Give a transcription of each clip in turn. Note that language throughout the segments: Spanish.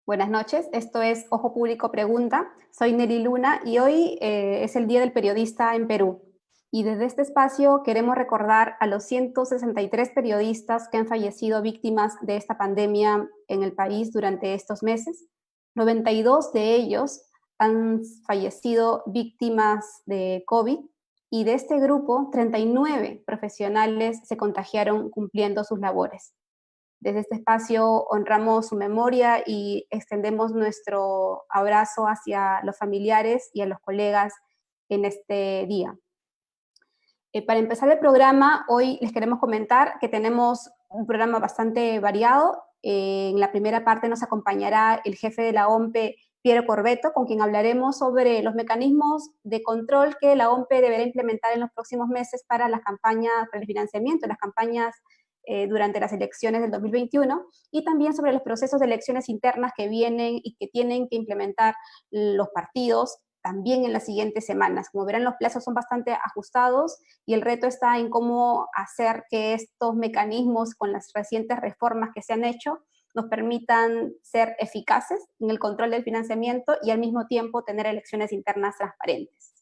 Buenas noches, esto es Ojo Público Pregunta. Soy Nelly Luna y hoy es el Día del Periodista en Perú. Y desde este espacio queremos recordar a los 163 periodistas que han fallecido víctimas de esta pandemia en el país durante estos meses. 92 de ellos han fallecido víctimas de COVID y de este grupo, 39 profesionales se contagiaron cumpliendo sus labores. Desde este espacio honramos su memoria y extendemos nuestro abrazo hacia los familiares y a los colegas en este día. Para empezar el programa, hoy les queremos comentar que tenemos un programa bastante variado. En la primera parte nos acompañará el jefe de la OMPE, Piero Corbeto, con quien hablaremos sobre los mecanismos de control que la OMPE deberá implementar en los próximos meses para las campañas, para el financiamiento, las campañas durante las elecciones del 2021, y también sobre los procesos de elecciones internas que vienen y que tienen que implementar los partidos también en las siguientes semanas. Como verán, los plazos son bastante ajustados y el reto está en cómo hacer que estos mecanismos, con las recientes reformas que se han hecho, nos permitan ser eficaces en el control del financiamiento y al mismo tiempo tener elecciones internas transparentes.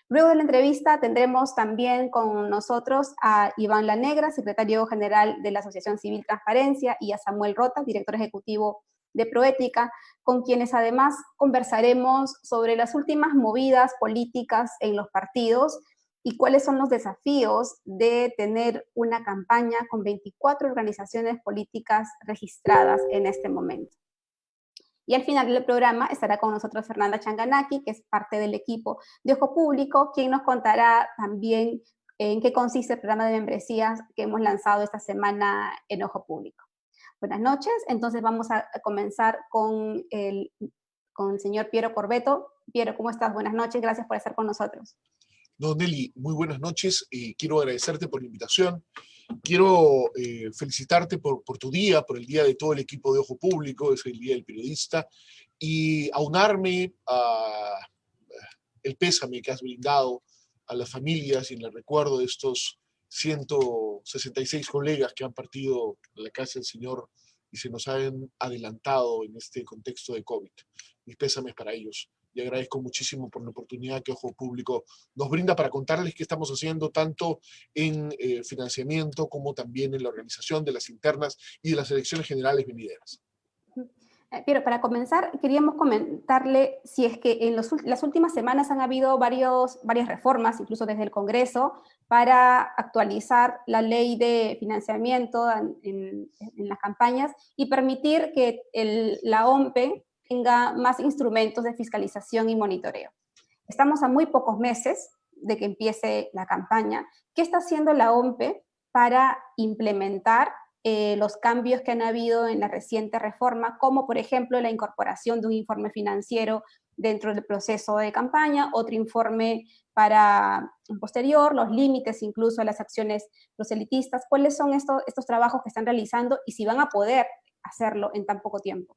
Luego de la entrevista tendremos también con nosotros a Iván Lanegra, secretario general de la Asociación Civil Transparencia, y a Samuel Rota, director ejecutivo de Proética, con quienes además conversaremos sobre las últimas movidas políticas en los partidos y cuáles son los desafíos de tener una campaña con 24 organizaciones políticas registradas en este momento. Y al final del programa estará con nosotros Fernanda Changanaki, que es parte del equipo de Ojo Público, quien nos contará también en qué consiste el programa de membresías que hemos lanzado esta semana en Ojo Público. Buenas noches, entonces vamos a comenzar con el señor Piero Corbeto. Piero, ¿cómo estás? Buenas noches, gracias por estar con nosotros. No, Nelly, muy buenas noches. Quiero agradecerte por la invitación. Quiero felicitarte por tu día, por el día de todo el equipo de Ojo Público, es el Día del Periodista, y aunarme a el pésame que has brindado a las familias y en el recuerdo de estos 166 colegas que han partido a la casa del Señor y se nos han adelantado en este contexto de COVID. Mis pésames para ellos. Y agradezco muchísimo por la oportunidad que Ojo Público nos brinda para contarles qué estamos haciendo tanto en financiamiento como también en la organización de las internas y de las elecciones generales venideras. Pero para comenzar, queríamos comentarle si es que en las últimas semanas han habido varias reformas, incluso desde el Congreso, para actualizar la ley de financiamiento en las campañas y permitir que la OMPE tenga más instrumentos de fiscalización y monitoreo. Estamos a muy pocos meses de que empiece la campaña. ¿Qué está haciendo la OMPE para implementar los cambios que han habido en la reciente reforma, como por ejemplo la incorporación de un informe financiero dentro del proceso de campaña, otro informe para un posterior, los límites incluso a las acciones proselitistas? ¿Cuáles son estos trabajos que están realizando y si van a poder hacerlo en tan poco tiempo?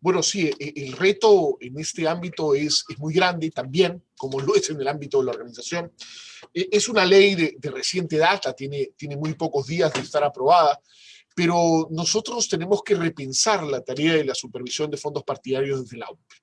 Bueno, sí, el reto en este ámbito es muy grande también, como lo es en el ámbito de la organización. Es una ley de reciente data, tiene muy pocos días de estar aprobada, pero nosotros tenemos que repensar la tarea de la supervisión de fondos partidarios desde la OMPE.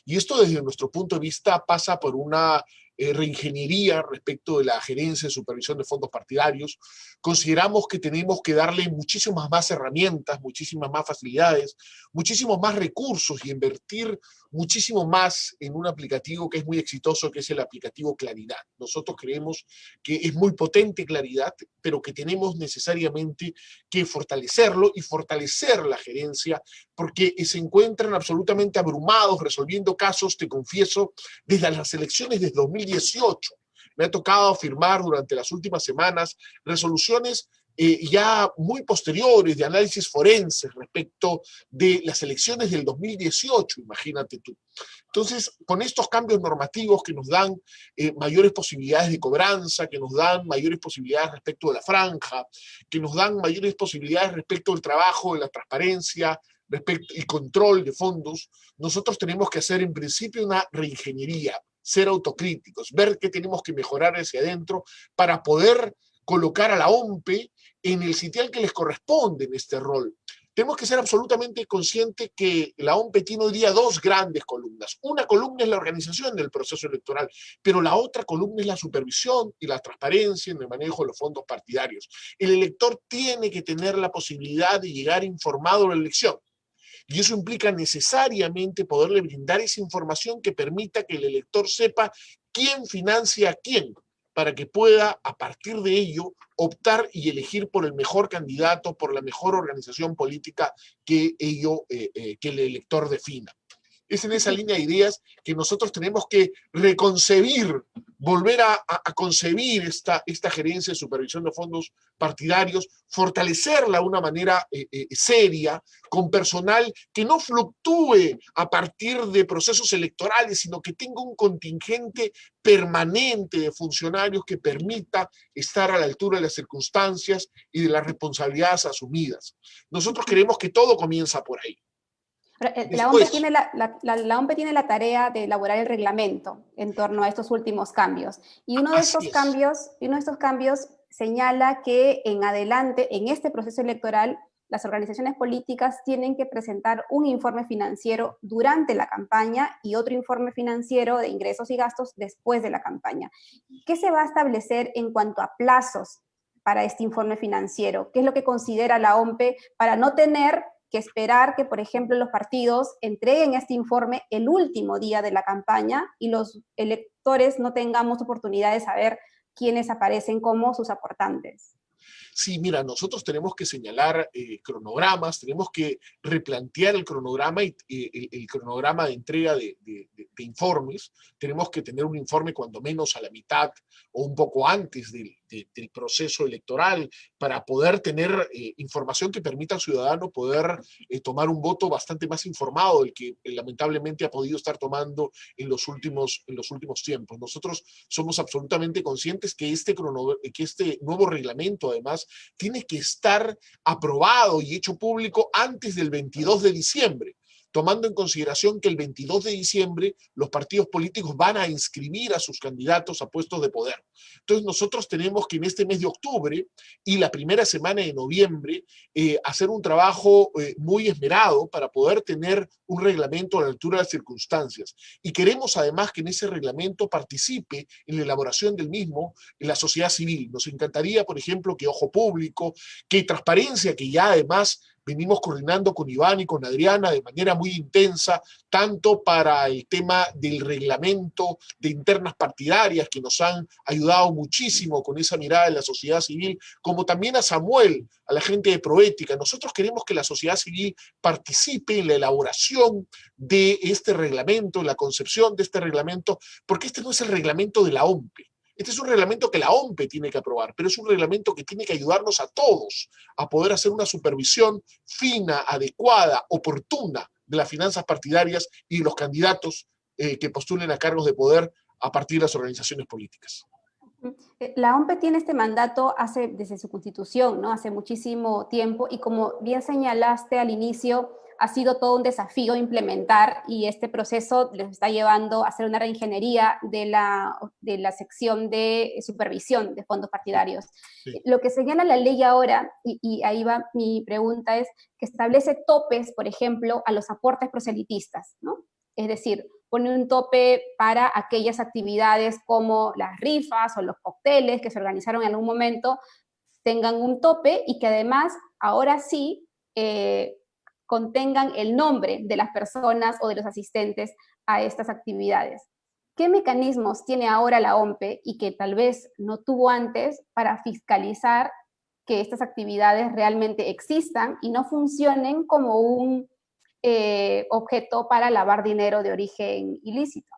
Y esto desde nuestro punto de vista pasa por una reingeniería respecto de la gerencia de supervisión de fondos partidarios. Consideramos que tenemos que darle muchísimas más herramientas, muchísimas más facilidades, muchísimos más recursos y invertir muchísimo más en un aplicativo que es muy exitoso, que es el aplicativo Claridad. Nosotros creemos que es muy potente Claridad, pero que tenemos necesariamente que fortalecerlo y fortalecer la gerencia, porque se encuentran absolutamente abrumados resolviendo casos, te confieso, desde las elecciones de 2018. Me ha tocado firmar durante las últimas semanas resoluciones ya muy posteriores de análisis forense respecto de las elecciones del 2018, imagínate tú. Entonces, con estos cambios normativos que nos dan mayores posibilidades de cobranza, que nos dan mayores posibilidades respecto de la franja, que nos dan mayores posibilidades respecto del trabajo, de la transparencia, respecto y control de fondos, nosotros tenemos que hacer en principio una reingeniería, ser autocríticos, ver qué tenemos que mejorar hacia adentro para poder colocar a la OMPE en el sitial que les corresponde en este rol. Tenemos que ser absolutamente conscientes que la OMPE tiene hoy día dos grandes columnas. Una columna es la organización del proceso electoral, pero la otra columna es la supervisión y la transparencia en el manejo de los fondos partidarios. El elector tiene que tener la posibilidad de llegar informado a la elección. Y eso implica necesariamente poderle brindar esa información que permita que el elector sepa quién financia a quién, para que pueda, a partir de ello, optar y elegir por el mejor candidato, por la mejor organización política que el elector defina. Es en esa línea de ideas que nosotros tenemos que reconcebir, volver a concebir esta gerencia de supervisión de fondos partidarios, fortalecerla de una manera seria, con personal que no fluctúe a partir de procesos electorales, sino que tenga un contingente permanente de funcionarios que permita estar a la altura de las circunstancias y de las responsabilidades asumidas. Nosotros creemos que todo comienza por ahí. La OMPE tiene la OMPE tiene la tarea de elaborar el reglamento en torno a estos últimos cambios. Y uno de estos cambios señala que en adelante, en este proceso electoral, las organizaciones políticas tienen que presentar un informe financiero durante la campaña y otro informe financiero de ingresos y gastos después de la campaña. ¿Qué se va a establecer en cuanto a plazos para este informe financiero? ¿Qué es lo que considera la OMPE para no tener que esperar que, por ejemplo, los partidos entreguen este informe el último día de la campaña y los electores no tengamos oportunidad de saber quiénes aparecen como sus aportantes? Sí, mira, nosotros tenemos que señalar cronogramas, tenemos que replantear el cronograma y el cronograma de entrega de informes. Tenemos que tener un informe cuando menos a la mitad o un poco antes del proceso electoral para poder tener información que permita al ciudadano poder tomar un voto bastante más informado del que lamentablemente ha podido estar tomando en los últimos tiempos. Nosotros somos absolutamente conscientes que este nuevo reglamento, además, tiene que estar aprobado y hecho público antes del 22 de diciembre, tomando en consideración que el 22 de diciembre los partidos políticos van a inscribir a sus candidatos a puestos de poder. Entonces nosotros tenemos que en este mes de octubre y la primera semana de noviembre hacer un trabajo muy esmerado para poder tener un reglamento a la altura de las circunstancias. Y queremos además que en ese reglamento participe en la elaboración del mismo en la sociedad civil. Nos encantaría, por ejemplo, que Ojo Público, que Transparencia, que ya además venimos coordinando con Iván y con Adriana de manera muy intensa, tanto para el tema del reglamento de internas partidarias, que nos han ayudado muchísimo con esa mirada de la sociedad civil, como también a Samuel, a la gente de Proética. Nosotros queremos que la sociedad civil participe en la elaboración de este reglamento, en la concepción de este reglamento, porque este no es el reglamento de la OMPE. Este es un reglamento que la OMPE tiene que aprobar, pero es un reglamento que tiene que ayudarnos a todos a poder hacer una supervisión fina, adecuada, oportuna de las finanzas partidarias y de los candidatos que postulen a cargos de poder a partir de las organizaciones políticas. La OMPE tiene este mandato desde su constitución, ¿no? Hace muchísimo tiempo, y como bien señalaste al inicio, ha sido todo un desafío implementar, y este proceso les está llevando a hacer una reingeniería de la sección de supervisión de fondos partidarios. Sí. Lo que señala la ley ahora, y ahí va mi pregunta, es que establece topes, por ejemplo, a los aportes proselitistas, ¿no? Es decir, pone un tope para aquellas actividades como las rifas o los cócteles que se organizaron en algún momento, tengan un tope, y que además ahora sí contengan el nombre de las personas o de los asistentes a estas actividades. ¿Qué mecanismos tiene ahora la OMPE y que tal vez no tuvo antes para fiscalizar que estas actividades realmente existan y no funcionen como un objeto para lavar dinero de origen ilícito?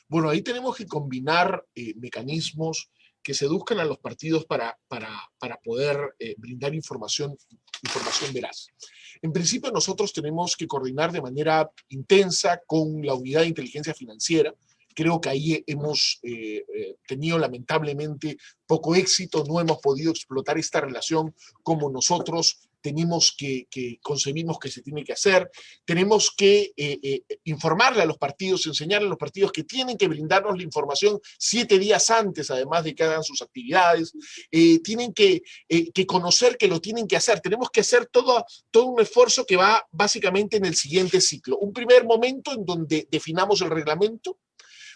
Bueno, ahí tenemos que combinar mecanismos que seduzcan a los partidos para poder brindar información veraz. En principio, nosotros tenemos que coordinar de manera intensa con la unidad de inteligencia financiera. Creo que ahí hemos tenido lamentablemente poco éxito, no hemos podido explotar esta relación como nosotros tenemos que concebimos que se tiene que hacer, tenemos que informarle a los partidos, enseñarle a los partidos que tienen que brindarnos la información 7 días antes, además de que hagan sus actividades, tienen que conocer que lo tienen que hacer, tenemos que hacer todo un esfuerzo que va básicamente en el siguiente ciclo. Un primer momento en donde definamos el reglamento,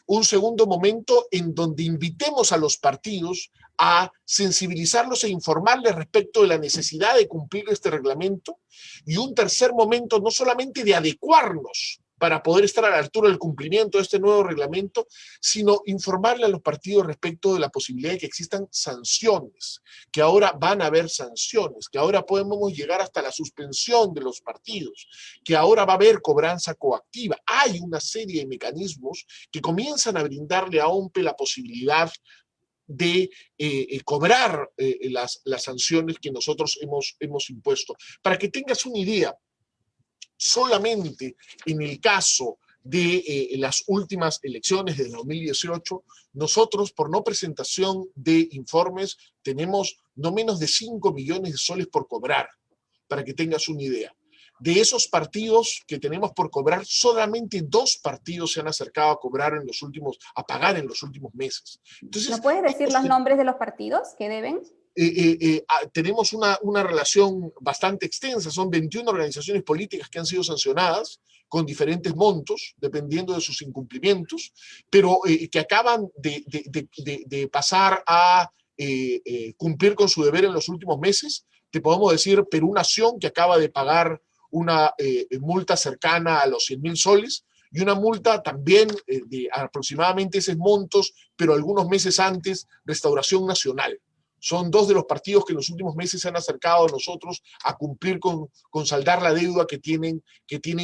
un segundo momento en donde invitemos a los partidos a sensibilizarlos e informarles respecto de la necesidad de cumplir este reglamento, y un tercer momento no solamente de adecuarnos para poder estar a la altura del cumplimiento de este nuevo reglamento, sino informarle a los partidos respecto de la posibilidad de que existan sanciones, que ahora van a haber sanciones, que ahora podemos llegar hasta la suspensión de los partidos, que ahora va a haber cobranza coactiva. Hay una serie de mecanismos que comienzan a brindarle a OMPE la posibilidad de cobrar las sanciones que nosotros hemos impuesto. Para que tengas una idea, solamente en el caso de las últimas elecciones de 2018, nosotros por no presentación de informes tenemos no menos de 5 millones de soles por cobrar, para que tengas una idea. De esos partidos que tenemos por cobrar, solamente 2 partidos se han acercado a cobrar a pagar en los últimos meses. Entonces, ¿no puedes decir los nombres de los partidos que deben? Tenemos una relación bastante extensa, son 21 organizaciones políticas que han sido sancionadas con diferentes montos, dependiendo de sus incumplimientos, pero que acaban de pasar a cumplir con su deber en los últimos meses. Te podemos decir Perú Nación, que acaba de pagar una multa cercana a los 100.000 soles, y una multa también de aproximadamente esos montos, pero algunos meses antes, Restauración Nacional. Son 2 de los partidos que en los últimos meses se han acercado a nosotros a cumplir con saldar la deuda que tienen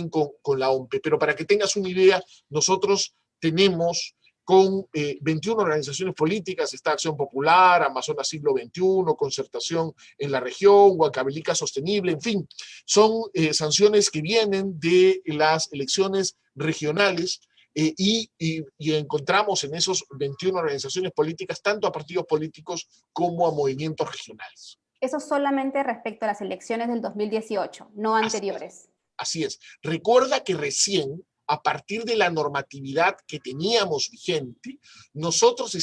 con la OMPE. Pero para que tengas una idea, nosotros tenemos con 21 organizaciones políticas, está Acción Popular, Amazonas Siglo XXI, Concertación en la Región, Huancavelica Sostenible, en fin, son sanciones que vienen de las elecciones regionales. Y encontramos en esos 21 organizaciones políticas tanto a partidos políticos como a movimientos regionales. Eso solamente respecto a las elecciones del 2018, no anteriores. Así es. Recuerda que recién, a partir de la normatividad que teníamos vigente, nosotros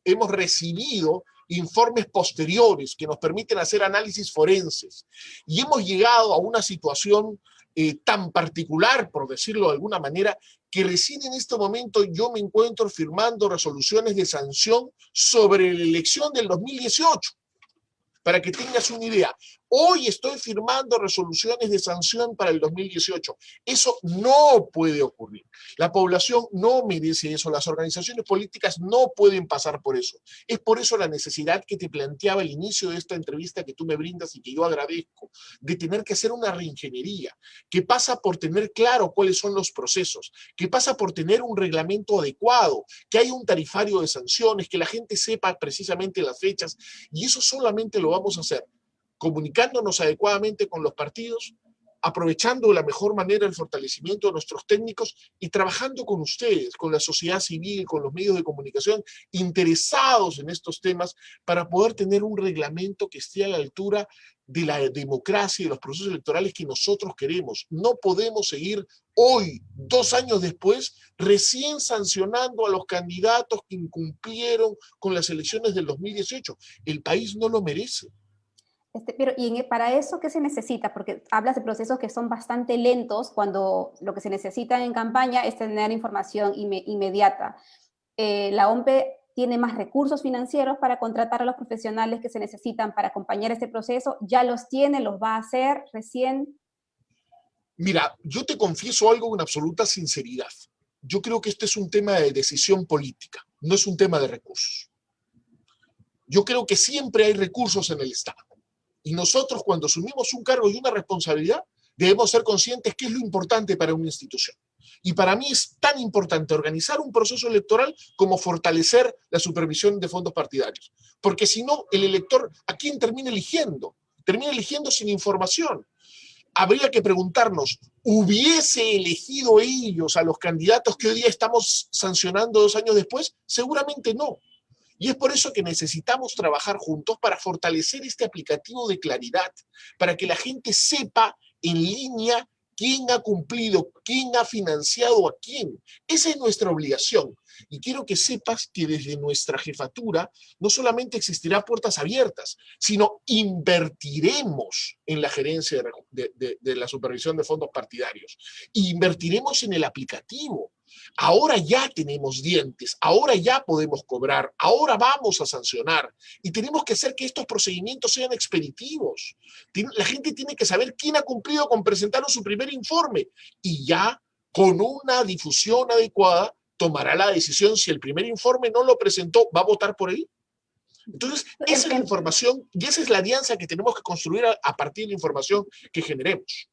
hemos recibido informes posteriores que nos permiten hacer análisis forenses, y hemos llegado a una situación tan particular, por decirlo de alguna manera, que recién en este momento yo me encuentro firmando resoluciones de sanción sobre la elección del 2018. Para que tengas una idea, hoy estoy firmando resoluciones de sanción para el 2018. Eso no puede ocurrir. La población no merece eso. Las organizaciones políticas no pueden pasar por eso. Es por eso la necesidad que te planteaba al inicio de esta entrevista que tú me brindas y que yo agradezco, de tener que hacer una reingeniería, que pasa por tener claro cuáles son los procesos, que pasa por tener un reglamento adecuado, que haya un tarifario de sanciones, que la gente sepa precisamente las fechas, y eso solamente lo vamos a hacer comunicándonos adecuadamente con los partidos, aprovechando de la mejor manera el fortalecimiento de nuestros técnicos y trabajando con ustedes, con la sociedad civil, con los medios de comunicación interesados en estos temas, para poder tener un reglamento que esté a la altura de la democracia y de los procesos electorales que nosotros queremos. No podemos seguir hoy, 2 años después, recién sancionando a los candidatos que incumplieron con las elecciones del 2018. El país no lo merece. Pero para eso, ¿qué se necesita? Porque hablas de procesos que son bastante lentos, cuando lo que se necesita en campaña es tener información inmediata. La OMPE tiene más recursos financieros para contratar a los profesionales que se necesitan para acompañar este proceso. ¿Ya los tiene? ¿Los va a hacer recién? Mira, yo te confieso algo con absoluta sinceridad. Yo creo que este es un tema de decisión política, no es un tema de recursos. Yo creo que siempre hay recursos en el Estado. Y nosotros, cuando asumimos un cargo y una responsabilidad, debemos ser conscientes qué es lo importante para una institución. Y para mí es tan importante organizar un proceso electoral como fortalecer la supervisión de fondos partidarios. Porque si no, el elector, ¿a quién termina eligiendo? Termina eligiendo sin información. Habría que preguntarnos, ¿hubiese elegido ellos a los candidatos que hoy día estamos sancionando 2 años después? Seguramente no. Y es por eso que necesitamos trabajar juntos para fortalecer este aplicativo de claridad, para que la gente sepa en línea quién ha cumplido, quién ha financiado a quién. Esa es nuestra obligación. Y quiero que sepas que desde nuestra jefatura no solamente existirá puertas abiertas, sino invertiremos en la gerencia de la supervisión de fondos partidarios. Invertiremos en el aplicativo. Ahora ya tenemos dientes, ahora ya podemos cobrar, ahora vamos a sancionar y tenemos que hacer que estos procedimientos sean expeditivos. La gente tiene que saber quién ha cumplido con presentar su primer informe y ya con una difusión adecuada tomará la decisión si el primer informe no lo presentó, va a votar por él. Entonces, esa es la información y esa es la alianza que tenemos que construir a partir de la información que generemos.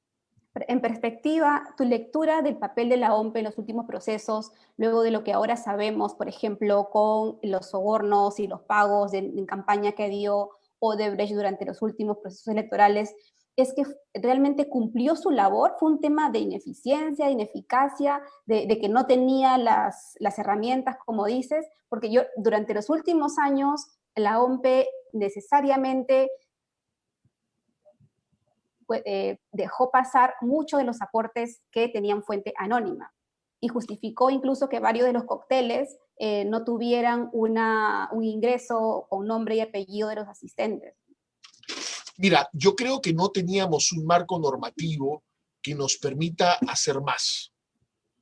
En perspectiva, tu lectura del papel de la OMPE en los últimos procesos, luego de lo que ahora sabemos, por ejemplo, con los sobornos y los pagos en campaña que dio Odebrecht durante los últimos procesos electorales, ¿es que realmente cumplió su labor? ¿Fue un tema de ineficiencia, de ineficacia, de que no tenía las herramientas, como dices? Porque yo, durante los últimos años, la OMPE necesariamente dejó pasar muchos de los aportes que tenían fuente anónima y justificó incluso que varios de los cócteles no tuvieran un ingreso con nombre y apellido de los asistentes. Mira, yo creo que no teníamos un marco normativo que nos permita hacer más.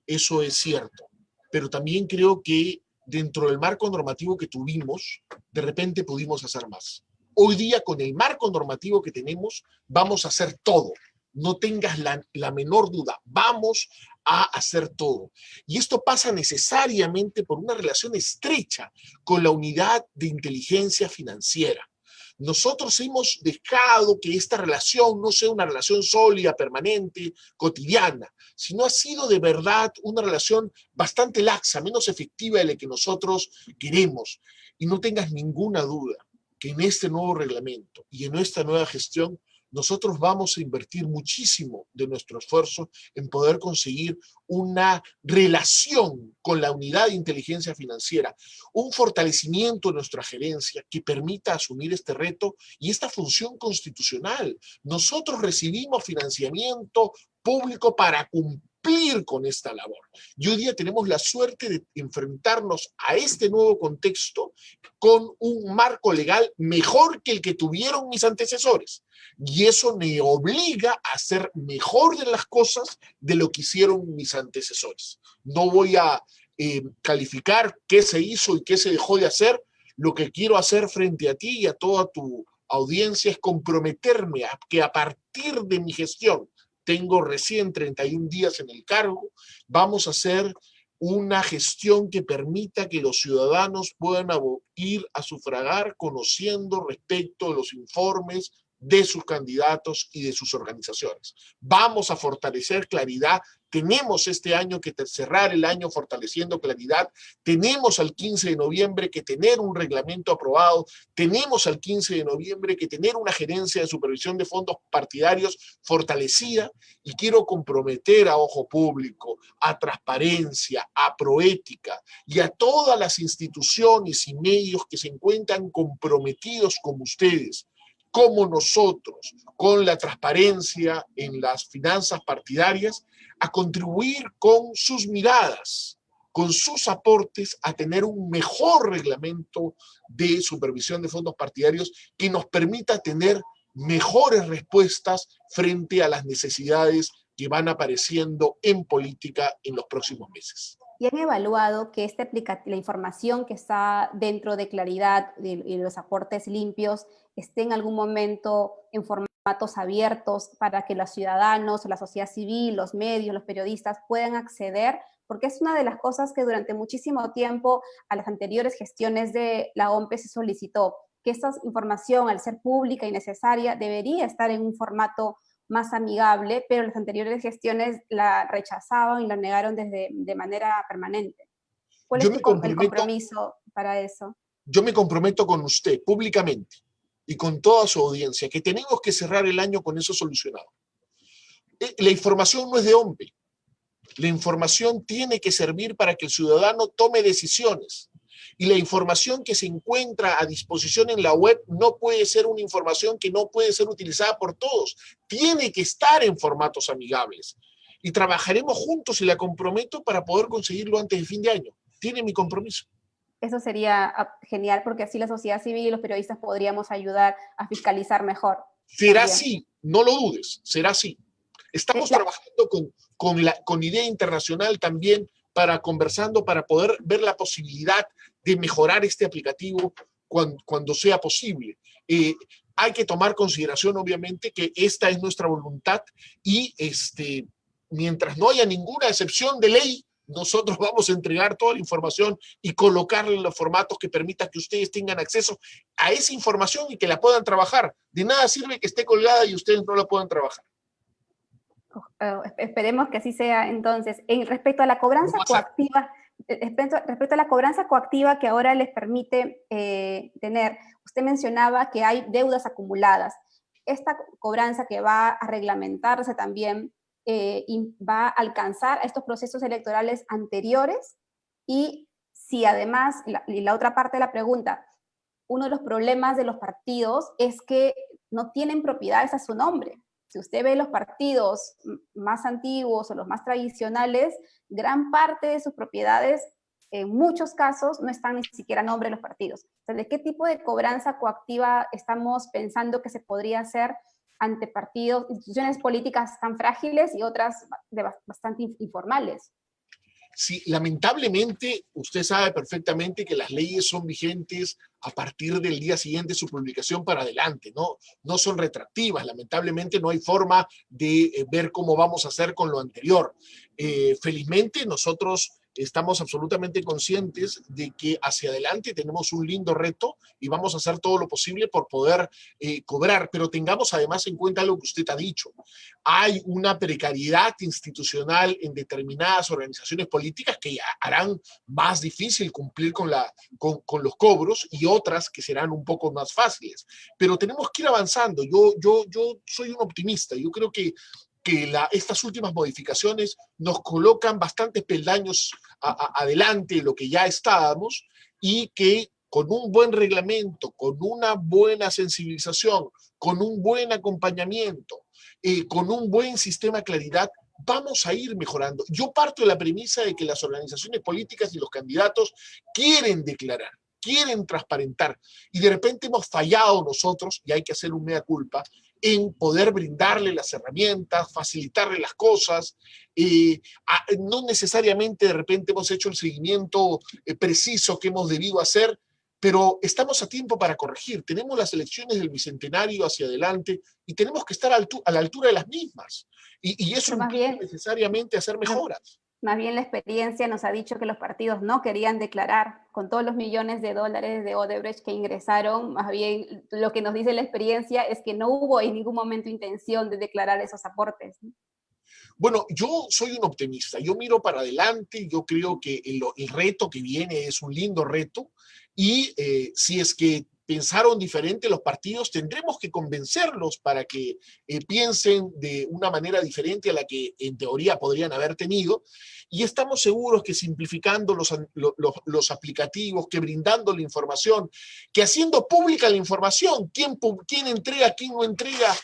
Eso es cierto. Pero también creo que dentro del marco normativo que tuvimos, de repente pudimos hacer más. Hoy día, con el marco normativo que tenemos, vamos a hacer todo. No tengas la menor duda. Vamos a hacer todo. Y esto pasa necesariamente por una relación estrecha con la unidad de inteligencia financiera. Nosotros hemos dejado que esta relación no sea una relación sólida, permanente, cotidiana, sino ha sido de verdad una relación bastante laxa, menos efectiva de la que nosotros queremos. Y no tengas ninguna duda que en este nuevo reglamento y en esta nueva gestión nosotros vamos a invertir muchísimo de nuestro esfuerzo en poder conseguir una relación con la unidad de inteligencia financiera, un fortalecimiento de nuestra gerencia que permita asumir este reto y esta función constitucional. Nosotros recibimos financiamiento público para cumplir con esta labor. Y hoy día tenemos la suerte de enfrentarnos a este nuevo contexto con un marco legal mejor que el que tuvieron mis antecesores. Y eso me obliga a hacer mejor de las cosas de lo que hicieron mis antecesores. No voy a calificar qué se hizo y qué se dejó de hacer. Lo que quiero hacer frente a ti y a toda tu audiencia es comprometerme a que a partir de mi gestión, tengo recién 31 días en el cargo, vamos a hacer una gestión que permita que los ciudadanos puedan ir a sufragar conociendo respecto de los informes de sus candidatos y de sus organizaciones. Vamos a fortalecer claridad. Tenemos este año que cerrar el año fortaleciendo claridad. Tenemos al 15 de noviembre que tener un reglamento aprobado. Tenemos al 15 de noviembre que tener una gerencia de supervisión de fondos partidarios fortalecida. Y quiero comprometer a Ojo Público, a Transparencia, a Proética y a todas las instituciones y medios que se encuentran comprometidos como ustedes, como nosotros, con la transparencia en las finanzas partidarias, a contribuir con sus miradas, con sus aportes, a tener un mejor reglamento de supervisión de fondos partidarios que nos permita tener mejores respuestas frente a las necesidades que van apareciendo en política en los próximos meses. ¿Y han evaluado que la información que está dentro de Claridad y los aportes limpios esté en algún momento en formatos abiertos para que los ciudadanos, la sociedad civil, los medios, los periodistas puedan acceder? Porque es una de las cosas que durante muchísimo tiempo a las anteriores gestiones de la OMPE se solicitó, que esta información, al ser pública y necesaria, debería estar en un formato más amigable, pero las anteriores gestiones la rechazaban y la negaron de manera permanente. ¿Cuál es el compromiso para eso? Yo me comprometo con usted públicamente y con toda su audiencia que tenemos que cerrar el año con eso solucionado. La información no es de OMPE. La información tiene que servir para que el ciudadano tome decisiones. Y la información que se encuentra a disposición en la web no puede ser una información que no puede ser utilizada por todos. Tiene que estar en formatos amigables. Y trabajaremos juntos y la comprometo para poder conseguirlo antes de fin de año. Tiene mi compromiso. Eso sería genial porque así la sociedad civil y los periodistas podríamos ayudar a fiscalizar mejor Será también. así, no lo dudes, será así. Estamos trabajando con Idea Internacional también conversando para poder ver la posibilidad de mejorar este aplicativo cuando sea posible. Hay que tomar consideración, obviamente, que esta es nuestra voluntad y mientras no haya ninguna excepción de ley, nosotros vamos a entregar toda la información y colocarla en los formatos que permitan que ustedes tengan acceso a esa información y que la puedan trabajar. De nada sirve que esté colgada y ustedes no la puedan trabajar. Esperemos que así sea. Entonces, respecto a la cobranza coactiva, respecto a la cobranza coactiva que ahora les permite tener, usted mencionaba que hay deudas acumuladas. Esta cobranza que va a reglamentarse también va a alcanzar a estos procesos electorales anteriores, y si además, y la otra parte de la pregunta, uno de los problemas de los partidos es que no tienen propiedades a su nombre. Si usted ve los partidos más antiguos o los más tradicionales, gran parte de sus propiedades, en muchos casos, no están ni siquiera a nombre de los partidos. O sea, ¿de qué tipo de cobranza coactiva estamos pensando que se podría hacer ante partidos, instituciones políticas tan frágiles y otras bastante informales? Sí, lamentablemente, usted sabe perfectamente que las leyes son vigentes a partir del día siguiente de su publicación para adelante, ¿no? No son retroactivas. Lamentablemente no hay forma de ver cómo vamos a hacer con lo anterior. Felizmente nosotros estamos absolutamente conscientes de que hacia adelante tenemos un lindo reto y vamos a hacer todo lo posible por poder cobrar, pero tengamos además en cuenta lo que usted ha dicho. Hay una precariedad institucional en determinadas organizaciones políticas que harán más difícil cumplir con los cobros y otras que serán un poco más fáciles. Pero tenemos que ir avanzando. Yo soy un optimista. Yo creo que estas últimas modificaciones nos colocan bastantes peldaños adelante de lo que ya estábamos y que con un buen reglamento, con una buena sensibilización, con un buen acompañamiento, con un buen sistema de claridad, vamos a ir mejorando. Yo parto de la premisa de que las organizaciones políticas y los candidatos quieren declarar, quieren transparentar, y de repente hemos fallado nosotros, y hay que hacer un mea culpa, en poder brindarle las herramientas, facilitarle las cosas. No necesariamente de repente hemos hecho el seguimiento preciso que hemos debido hacer, pero estamos a tiempo para corregir. Tenemos las elecciones del Bicentenario hacia adelante y tenemos que estar a la altura de las mismas. Y eso implica necesariamente hacer mejoras. Más bien la experiencia nos ha dicho que los partidos no querían declarar con todos los millones de dólares de Odebrecht que ingresaron. Más bien lo que nos dice la experiencia es que no hubo en ningún momento intención de declarar esos aportes. Bueno, yo soy un optimista, yo miro para adelante, yo creo que el reto que viene es un lindo reto y si es que pensaron diferente los partidos, tendremos que convencerlos para que piensen de una manera diferente a la que en teoría podrían haber tenido, y estamos seguros que simplificando los aplicativos, que brindando la información, que haciendo pública la información, quién entrega, quién no entrega,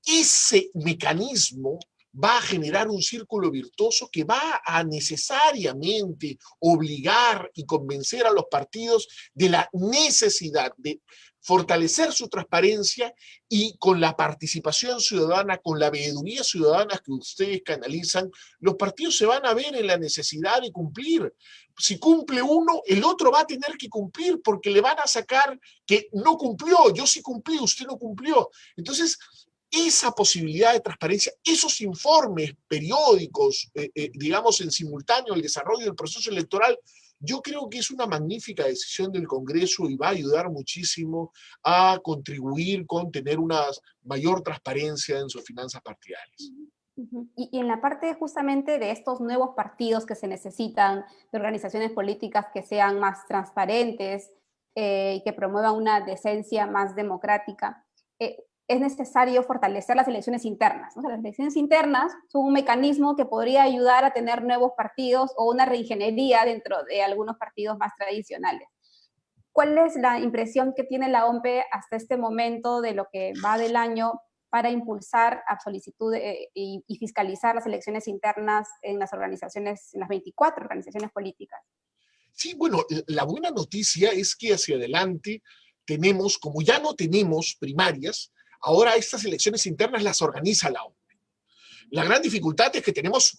ese mecanismo va a generar un círculo virtuoso que va a necesariamente obligar y convencer a los partidos de la necesidad de fortalecer su transparencia, y con la participación ciudadana, con la veeduría ciudadana que ustedes canalizan, los partidos se van a ver en la necesidad de cumplir. Si cumple uno, el otro va a tener que cumplir porque le van a sacar que no cumplió, yo sí cumplí, usted no cumplió. Entonces, esa posibilidad de transparencia, esos informes periódicos, digamos en simultáneo al desarrollo del proceso electoral, yo creo que es una magnífica decisión del Congreso y va a ayudar muchísimo a contribuir con tener una mayor transparencia en sus finanzas partidarias. Y en la parte justamente de estos nuevos partidos que se necesitan, de organizaciones políticas que sean más transparentes y que promuevan una decencia más democrática, es necesario fortalecer las elecciones internas, ¿no? O sea, las elecciones internas son un mecanismo que podría ayudar a tener nuevos partidos o una reingeniería dentro de algunos partidos más tradicionales. ¿Cuál es la impresión que tiene la OMPE hasta este momento de lo que va del año para impulsar a solicitud y fiscalizar las elecciones internas en las organizaciones, en las 24 organizaciones políticas? Sí, bueno, la buena noticia es que hacia adelante tenemos, como ya no tenemos primarias, ahora estas elecciones internas las organiza la OMPE. La gran dificultad es que tenemos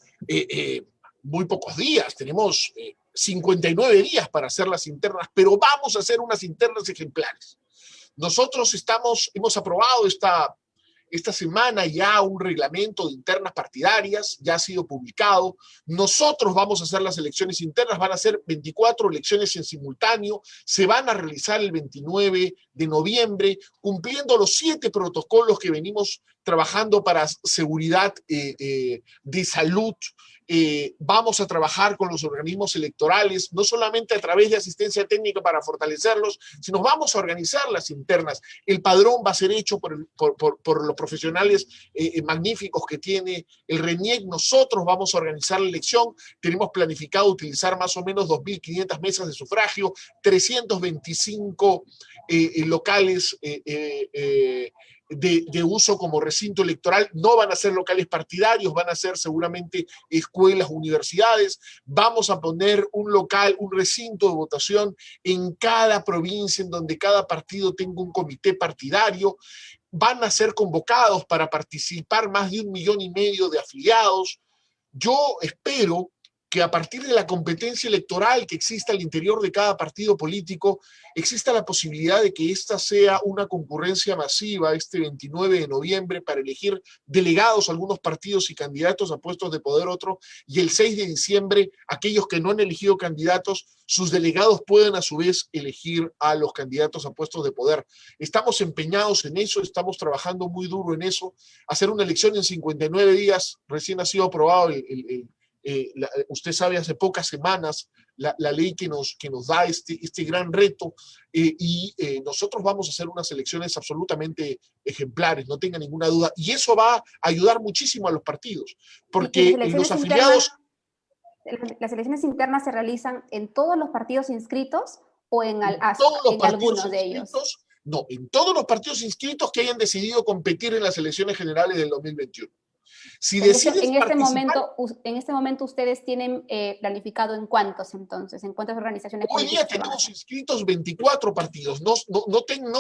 muy pocos días, tenemos 59 días para hacer las internas, pero vamos a hacer unas internas ejemplares. Nosotros hemos aprobado esta semana ya un reglamento de internas partidarias, ya ha sido publicado. Nosotros vamos a hacer las elecciones internas, van a ser 24 elecciones en simultáneo, se van a realizar el 29 de noviembre, cumpliendo los 7 protocolos que venimos trabajando para seguridad de salud. Vamos a trabajar con los organismos electorales, no solamente a través de asistencia técnica para fortalecerlos, sino vamos a organizar las internas. El padrón va a ser hecho por los profesionales magníficos que tiene el RENIEC. Nosotros vamos a organizar la elección. Tenemos planificado utilizar más o menos 2.500 mesas de sufragio, 325 locales de uso como recinto electoral. No van a ser locales partidarios, van a ser seguramente escuelas, universidades. Vamos a poner un local, un recinto de votación en cada provincia en donde cada partido tenga un comité partidario. Van a ser convocados para participar más de 1,5 millones de afiliados. Yo espero que a partir de la competencia electoral que exista al interior de cada partido político, exista la posibilidad de que esta sea una concurrencia masiva este 29 de noviembre para elegir delegados a algunos partidos y candidatos a puestos de poder otro, y el 6 de diciembre aquellos que no han elegido candidatos, sus delegados pueden a su vez elegir a los candidatos a puestos de poder. Estamos empeñados en eso, estamos trabajando muy duro en eso. Hacer una elección en 59 días, recién ha sido aprobado usted sabe, hace pocas semanas, la ley que nos da este gran reto, nosotros vamos a hacer unas elecciones absolutamente ejemplares, no tenga ninguna duda, y eso va a ayudar muchísimo a los partidos, porque los afiliados... ¿Las elecciones internas se realizan en todos los partidos inscritos o en todos los partidos algunos de ellos? No, en todos los partidos inscritos que hayan decidido competir en las elecciones generales del 2021. Si decides participar... En este momento ustedes tienen planificado en cuántos entonces, en cuántas organizaciones Hoy día tenemos inscritos 24 partidos. No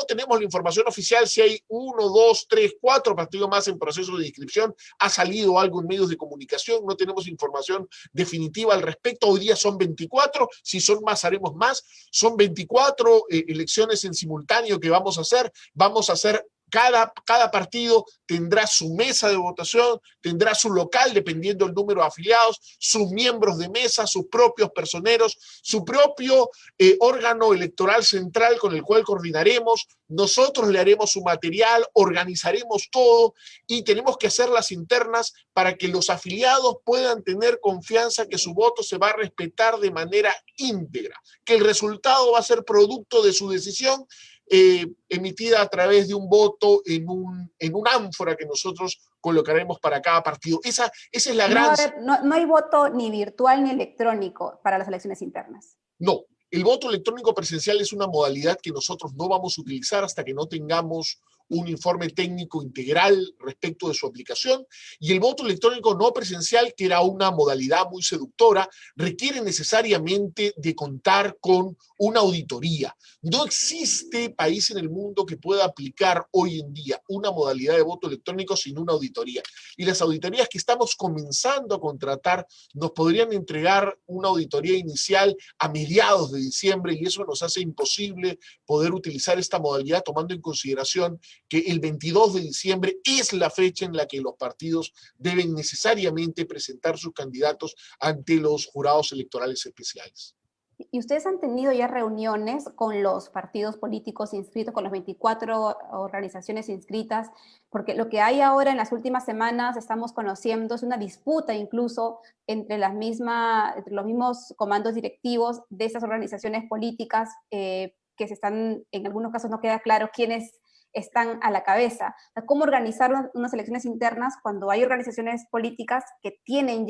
tenemos la información oficial si hay 1, 2, 3, 4 partidos más en proceso de inscripción. Ha salido algo en medios de comunicación, no tenemos información definitiva al respecto. Hoy día son 24, si son más haremos más. Son 24 elecciones en simultáneo que vamos a hacer. Vamos a hacer... Cada partido tendrá su mesa de votación, tendrá su local dependiendo del número de afiliados, sus miembros de mesa, sus propios personeros, su propio órgano electoral central con el cual coordinaremos. Nosotros le haremos su material, organizaremos todo y tenemos que hacer las internas para que los afiliados puedan tener confianza que su voto se va a respetar de manera íntegra, que el resultado va a ser producto de su decisión emitida a través de un voto en un ánfora que nosotros colocaremos para cada partido. Esa es la gran... No hay voto ni virtual ni electrónico para las elecciones internas. No, el voto electrónico presencial es una modalidad que nosotros no vamos a utilizar hasta que no tengamos un informe técnico integral respecto de su aplicación, y el voto electrónico no presencial, que era una modalidad muy seductora, requiere necesariamente de contar con una auditoría. No existe país en el mundo que pueda aplicar hoy en día una modalidad de voto electrónico sin una auditoría, y las auditorías que estamos comenzando a contratar nos podrían entregar una auditoría inicial a mediados de diciembre, y eso nos hace imposible poder utilizar esta modalidad tomando en consideración que el 22 de diciembre es la fecha en la que los partidos deben necesariamente presentar sus candidatos ante los jurados electorales especiales. ¿Y ustedes han tenido ya reuniones con los partidos políticos inscritos, con las 24 organizaciones inscritas? Porque lo que hay ahora en las últimas semanas, estamos conociendo, es una disputa incluso entre los mismos comandos directivos de estas organizaciones políticas que se están, en algunos casos no queda claro quiénes están a la cabeza. ¿Cómo organizar unas elecciones internas cuando hay organizaciones políticas que vienen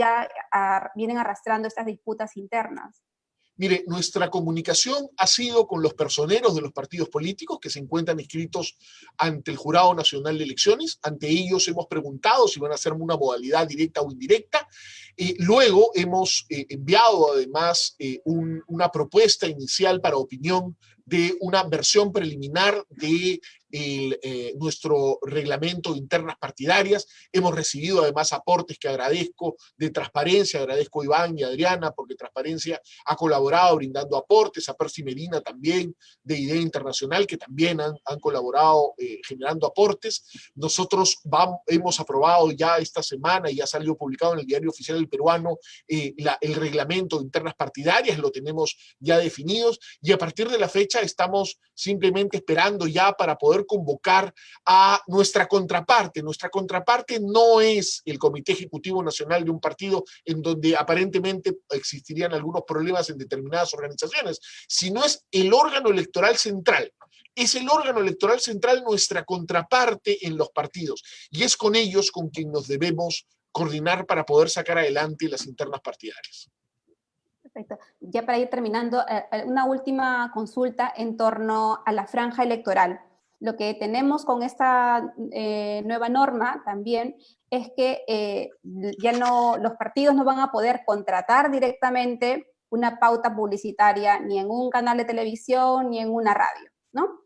arrastrando estas disputas internas? Mire, nuestra comunicación ha sido con los personeros de los partidos políticos que se encuentran inscritos ante el Jurado Nacional de Elecciones. Ante ellos hemos preguntado si van a hacer una modalidad directa o indirecta. Luego hemos enviado además una propuesta inicial para opinión de una versión preliminar de nuestro reglamento de internas partidarias. Hemos recibido además aportes que agradezco de Transparencia, agradezco a Iván y a Adriana porque Transparencia ha colaborado brindando aportes, a Percy Medina también de Idea Internacional que también han colaborado generando aportes. Nosotros hemos aprobado ya esta semana y ya salió publicado en el Diario Oficial del Peruano el reglamento de internas partidarias, lo tenemos ya definidos y a partir de la fecha estamos simplemente esperando ya para poder convocar a nuestra contraparte. Nuestra contraparte no es el Comité Ejecutivo Nacional de un partido en donde aparentemente existirían algunos problemas en determinadas organizaciones, sino es el órgano electoral central. Es el órgano electoral central nuestra contraparte en los partidos y es con ellos con quien nos debemos coordinar para poder sacar adelante las internas partidarias. Perfecto. Ya para ir terminando, una última consulta en torno a la franja electoral. Lo que tenemos con esta nueva norma también es que ya no, los partidos no van a poder contratar directamente una pauta publicitaria ni en un canal de televisión ni en una radio, ¿no?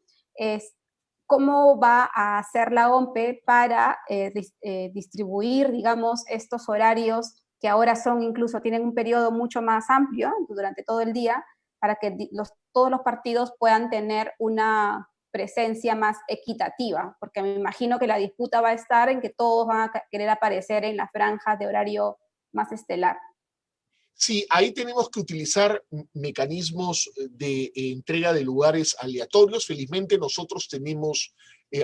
¿Cómo va a hacer la OMPE para distribuir, digamos, estos horarios que ahora incluso tienen un periodo mucho más amplio durante todo el día, para que todos los partidos puedan tener una presencia más equitativa? Porque me imagino que la disputa va a estar en que todos van a querer aparecer en las franjas de horario más estelar. Sí, ahí tenemos que utilizar mecanismos de entrega de lugares aleatorios. Felizmente nosotros tenemos,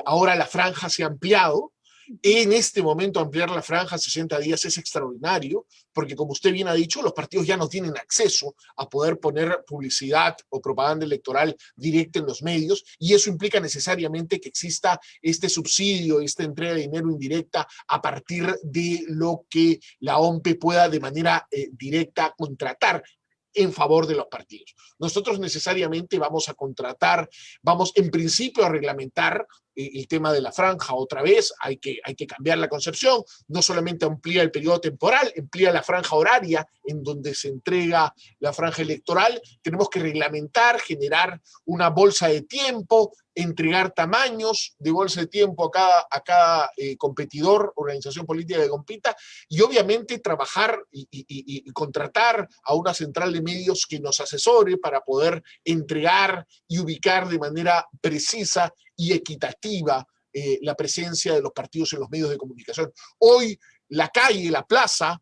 ahora la franja se ha ampliado. En este momento ampliar la franja a 60 días es extraordinario, porque como usted bien ha dicho, los partidos ya no tienen acceso a poder poner publicidad o propaganda electoral directa en los medios, y eso implica necesariamente que exista este subsidio, esta entrega de dinero indirecta a partir de lo que la OMPE pueda de manera directa contratar en favor de los partidos. Nosotros necesariamente vamos a contratar, vamos en principio a reglamentar el tema de la franja otra vez. Hay que cambiar la concepción. No solamente amplía el periodo temporal, amplía la franja horaria en donde se entrega la franja electoral. Tenemos que reglamentar, generar una bolsa de tiempo, entregar tamaños de bolsa de tiempo a cada competidor, organización política que compita, y obviamente trabajar y contratar a una central de medios que nos asesore para poder entregar y ubicar de manera precisa y equitativa la presencia de los partidos en los medios de comunicación. Hoy la calle, la plaza,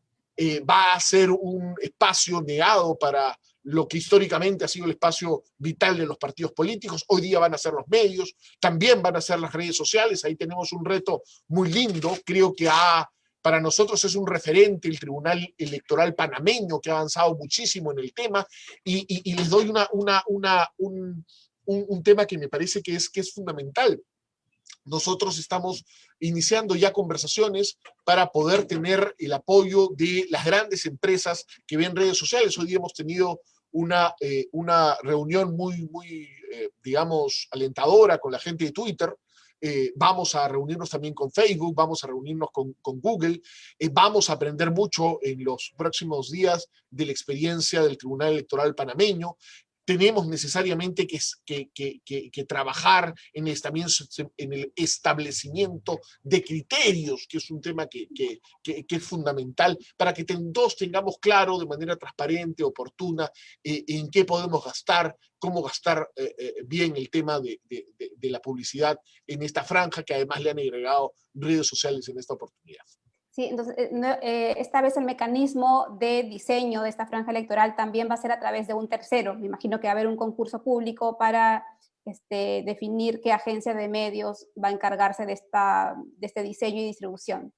va a ser un espacio negado para lo que históricamente ha sido el espacio vital de los partidos políticos. Hoy día van a ser los medios, también van a ser las redes sociales. Ahí tenemos un reto muy lindo. Creo que para nosotros es un referente el Tribunal Electoral panameño, que ha avanzado muchísimo en el tema, y les doy un tema que me parece que es fundamental. Nosotros estamos iniciando ya conversaciones para poder tener el apoyo de las grandes empresas que ven redes sociales. Hoy día hemos tenido una reunión muy digamos, alentadora con la gente de Twitter. Vamos a reunirnos también con Facebook, vamos a reunirnos con Google, vamos a aprender mucho en los próximos días de la experiencia del Tribunal Electoral panameño. Tenemos necesariamente que trabajar en el establecimiento de criterios, que es un tema que es fundamental, para que todos tengamos claro de manera transparente, oportuna, en qué podemos gastar, cómo gastar bien el tema de la publicidad en esta franja, que además le han agregado redes sociales en esta oportunidad. Sí, entonces, esta vez el mecanismo de diseño de esta franja electoral también va a ser a través de un tercero. Me imagino que va a haber un concurso público para definir qué agencia de medios va a encargarse de este diseño y distribución.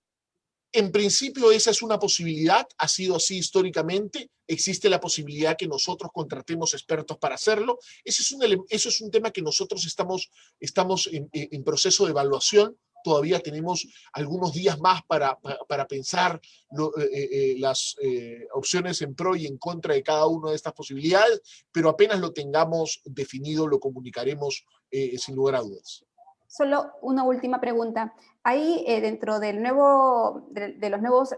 En principio esa es una posibilidad, ha sido así históricamente, existe la posibilidad que nosotros contratemos expertos para hacerlo. Eso es un tema que nosotros estamos en proceso de evaluación todavía tenemos algunos días más para pensar las opciones en pro y en contra de cada una de estas posibilidades, pero apenas lo tengamos definido, lo comunicaremos sin lugar a dudas. Solo una última pregunta. Ahí, dentro del nuevo, de los nuevos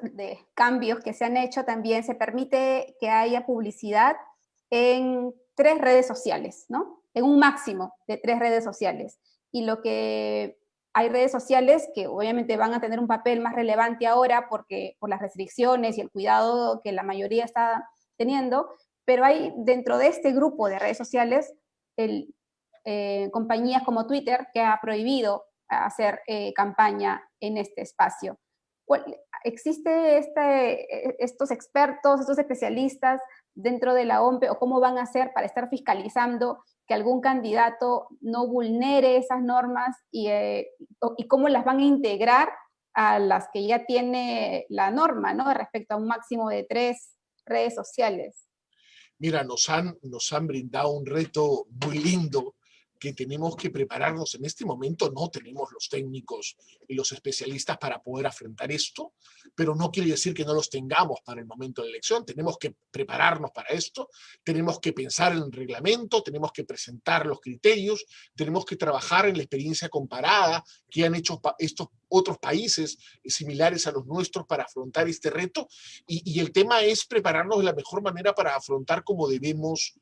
cambios que se han hecho, también se permite que haya publicidad en 3 redes sociales, ¿no? En un máximo de 3 redes sociales. Y lo que hay redes sociales que obviamente van a tener un papel más relevante ahora porque por las restricciones y el cuidado que la mayoría está teniendo, pero hay dentro de este grupo de redes sociales compañías como Twitter que ha prohibido hacer campaña en este espacio. ¿Existe estos expertos, estos especialistas dentro de la OMPE o cómo van a hacer para estar fiscalizando que algún candidato no vulnere esas normas y cómo las van a integrar a las que ya tiene la norma, ¿no? Respecto a un máximo de 3 redes sociales? Mira, nos han brindado un reto muy lindo que tenemos que prepararnos. En este momento no tenemos los técnicos y los especialistas para poder afrontar esto, pero no quiere decir que no los tengamos para el momento de la elección. Tenemos que prepararnos para esto, tenemos que pensar en el reglamento, tenemos que presentar los criterios, tenemos que trabajar en la experiencia comparada que han hecho estos otros países similares a los nuestros para afrontar este reto. Y el tema es prepararnos de la mejor manera para afrontar como debemos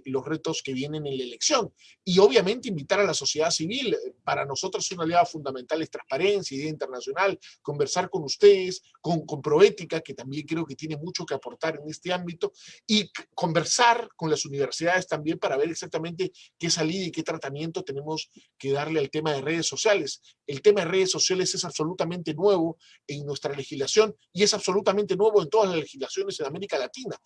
los retos que vienen en la elección. Y obviamente invitar a la sociedad civil. Para nosotros una aliada fundamental es transparencia, idea internacional, conversar con ustedes, con Proética, que también creo que tiene mucho que aportar en este ámbito, y conversar con las universidades también para ver exactamente qué salida y qué tratamiento tenemos que darle al tema de redes sociales. El tema de redes sociales es absolutamente nuevo en nuestra legislación y es absolutamente nuevo en todas las legislaciones en América Latina.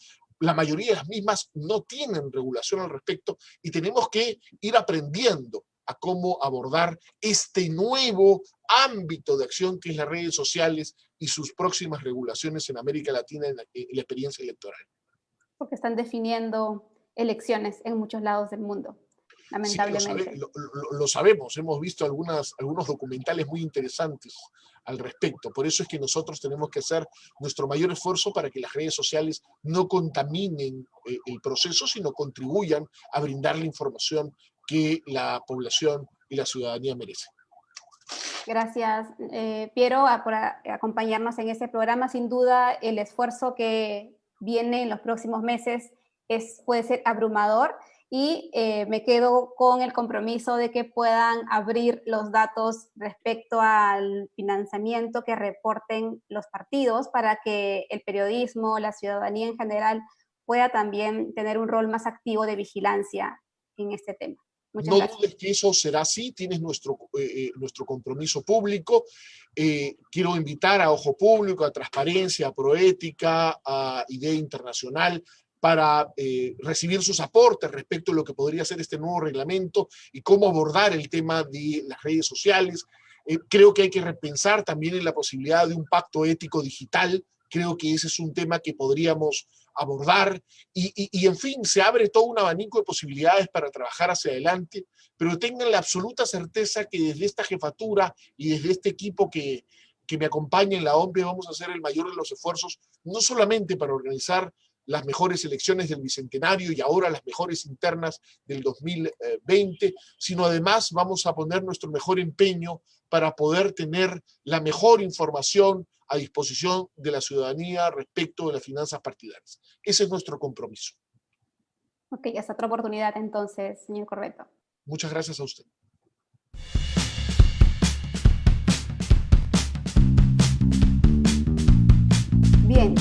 La mayoría de las mismas no tienen regulación al respecto y tenemos que ir aprendiendo a cómo abordar este nuevo ámbito de acción que es las redes sociales y sus próximas regulaciones en América Latina en la experiencia electoral. Porque están definiendo elecciones en muchos lados del mundo, Sí, lamentablemente. lo sabemos, hemos visto algunos documentales muy interesantes al respecto. Por eso es que nosotros tenemos que hacer nuestro mayor esfuerzo para que las redes sociales no contaminen el proceso, sino contribuyan a brindar la información que la población y la ciudadanía merece. Gracias, Piero, por acompañarnos en este programa. Sin duda, el esfuerzo que viene en los próximos meses puede ser abrumador y me quedo con el compromiso de que puedan abrir los datos respecto al financiamiento que reporten los partidos para que el periodismo, la ciudadanía en general, pueda también tener un rol más activo de vigilancia en este tema. Muchas No gracias. dudes que eso será así, tienes nuestro compromiso público. Quiero invitar a Ojo Público, a Transparencia, a Proética, a Idea Internacional, para recibir sus aportes respecto a lo que podría ser este nuevo reglamento y cómo abordar el tema de las redes sociales. Creo que hay que repensar también en la posibilidad de un pacto ético digital. Creo que ese es un tema que podríamos abordar y en fin, se abre todo un abanico de posibilidades para trabajar hacia adelante, pero tengan la absoluta certeza que desde esta jefatura y desde este equipo que me acompaña en la OMPE vamos a hacer el mayor de los esfuerzos, no solamente para organizar las mejores elecciones del Bicentenario y ahora las mejores internas del 2020, sino además vamos a poner nuestro mejor empeño para poder tener la mejor información a disposición de la ciudadanía respecto de las finanzas partidarias. Ese es nuestro compromiso. Ok, hasta otra oportunidad entonces, señor Corbeto. Muchas gracias a usted. Bien,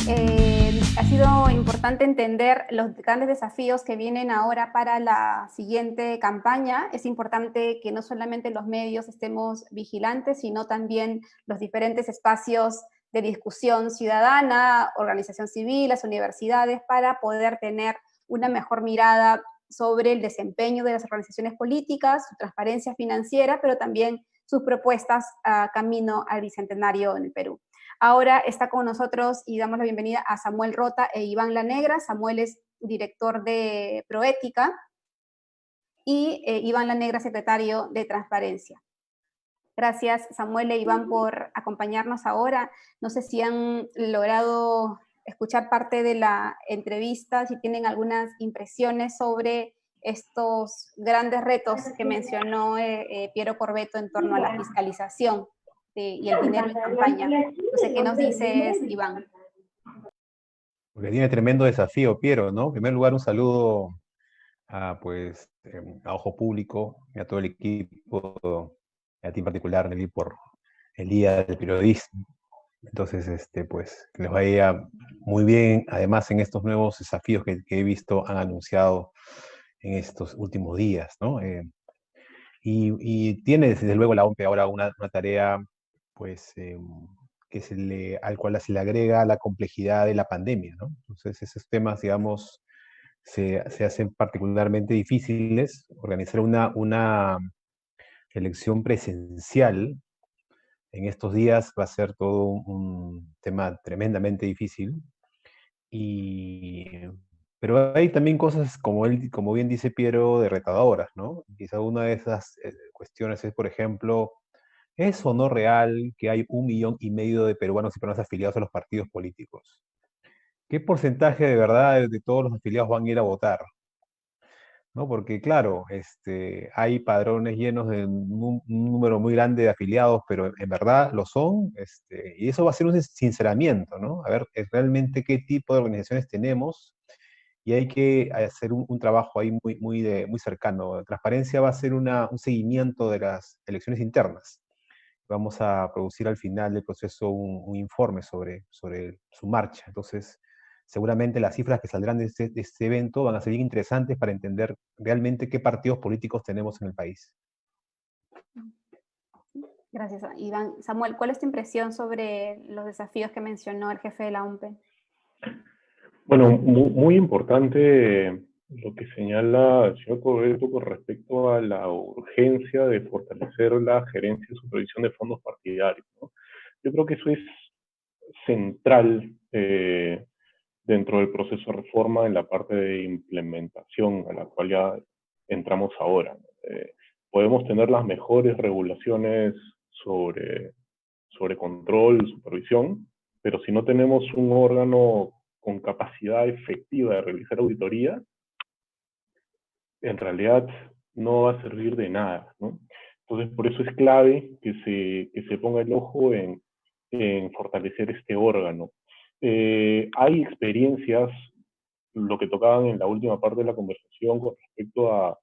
ha sido importante entender los grandes desafíos que vienen ahora para la siguiente campaña. Es importante que no solamente los medios estemos vigilantes, sino también los diferentes espacios de discusión ciudadana, organización civil, las universidades, para poder tener una mejor mirada sobre el desempeño de las organizaciones políticas, su transparencia financiera, pero también sus propuestas a camino al Bicentenario en el Perú. Ahora está con nosotros y damos la bienvenida a Samuel Rota e Iván Lanegra. Samuel es director de Proética y Iván Lanegra, secretario de Transparencia. Gracias, Samuel e Iván, por acompañarnos ahora. No sé si han logrado escuchar parte de la entrevista, si tienen algunas impresiones sobre estos grandes retos que mencionó Piero Corvetto en torno a la fiscalización y el dinero en campaña. No sé, ¿qué nos dices, Iván? Porque tiene tremendo desafío, Piero, ¿no? En primer lugar, un saludo a Ojo Público y a todo el equipo, a ti en particular, Nelly, por el Día del Periodismo. Entonces, pues, que les vaya muy bien, además en estos nuevos desafíos que he visto han anunciado en estos últimos días, ¿no? Y tiene desde luego la OMPE ahora una tarea, pues, al cual se le agrega la complejidad de la pandemia, ¿no? Entonces, esos temas, digamos, se hacen particularmente difíciles. Organizar una elección presencial en estos días va a ser todo un tema tremendamente difícil. Pero hay también cosas, como bien dice Piero, de retadoras, ¿no? Quizá una de esas cuestiones es, por ejemplo, ¿es o no real que hay 1,5 millones de peruanos y peruanas afiliados a los partidos políticos? ¿Qué porcentaje de verdad de todos los afiliados van a ir a votar? ¿No? Porque claro, hay padrones llenos de un número muy grande de afiliados, pero en verdad lo son, y eso va a ser un sinceramiento, ¿no? A ver realmente qué tipo de organizaciones tenemos, y hay que hacer un trabajo ahí muy cercano. Transparencia va a ser un seguimiento de las elecciones internas. Vamos a producir al final del proceso un informe sobre su marcha. Entonces, seguramente las cifras que saldrán de este evento van a ser bien interesantes para entender realmente qué partidos políticos tenemos en el país. Gracias, Iván. Samuel, ¿cuál es tu impresión sobre los desafíos que mencionó el jefe de la OMPE? Bueno, muy importante lo que señala el señor Corvetto con respecto a la urgencia de fortalecer la gerencia y supervisión de fondos partidarios, ¿no? Yo creo que eso es central dentro del proceso de reforma en la parte de implementación a la cual ya entramos ahora. Podemos tener las mejores regulaciones sobre control, supervisión, pero si no tenemos un órgano con capacidad efectiva de realizar auditoría, en realidad no va a servir de nada, ¿no? Entonces, por eso es clave que se ponga el ojo en fortalecer este órgano. Hay experiencias, lo que tocaban en la última parte de la conversación con respecto a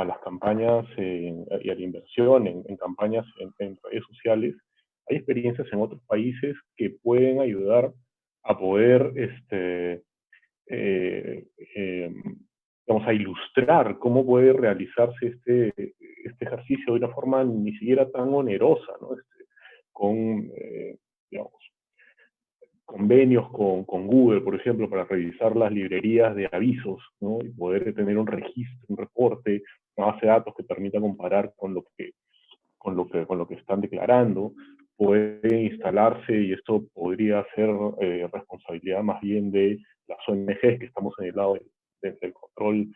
las campañas y a la inversión en campañas en redes sociales. Hay experiencias en otros países que pueden ayudar a poder vamos a ilustrar cómo puede realizarse este ejercicio de una forma ni siquiera tan onerosa, ¿no? Con, digamos, convenios con Google, por ejemplo, para revisar las librerías de avisos, ¿no? Y poder tener un registro, un reporte, una base de datos que permita comparar con lo que están declarando. Puede instalarse, y esto podría ser responsabilidad más bien de las ONGs que estamos en el lado del control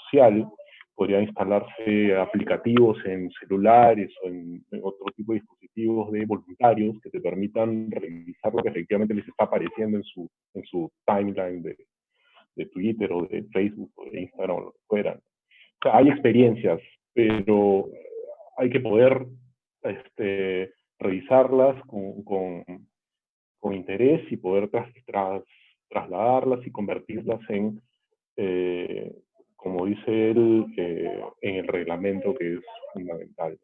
social. Podría instalarse aplicativos en celulares o en otro tipo de dispositivos de voluntarios que te permitan revisar lo que efectivamente les está apareciendo en su timeline de Twitter o de Facebook o de Instagram o lo que fuera. O sea, hay experiencias, pero hay que poder revisarlas con interés y poder trasladarlas y convertirlas en, como dice él, en el reglamento, que es fundamental.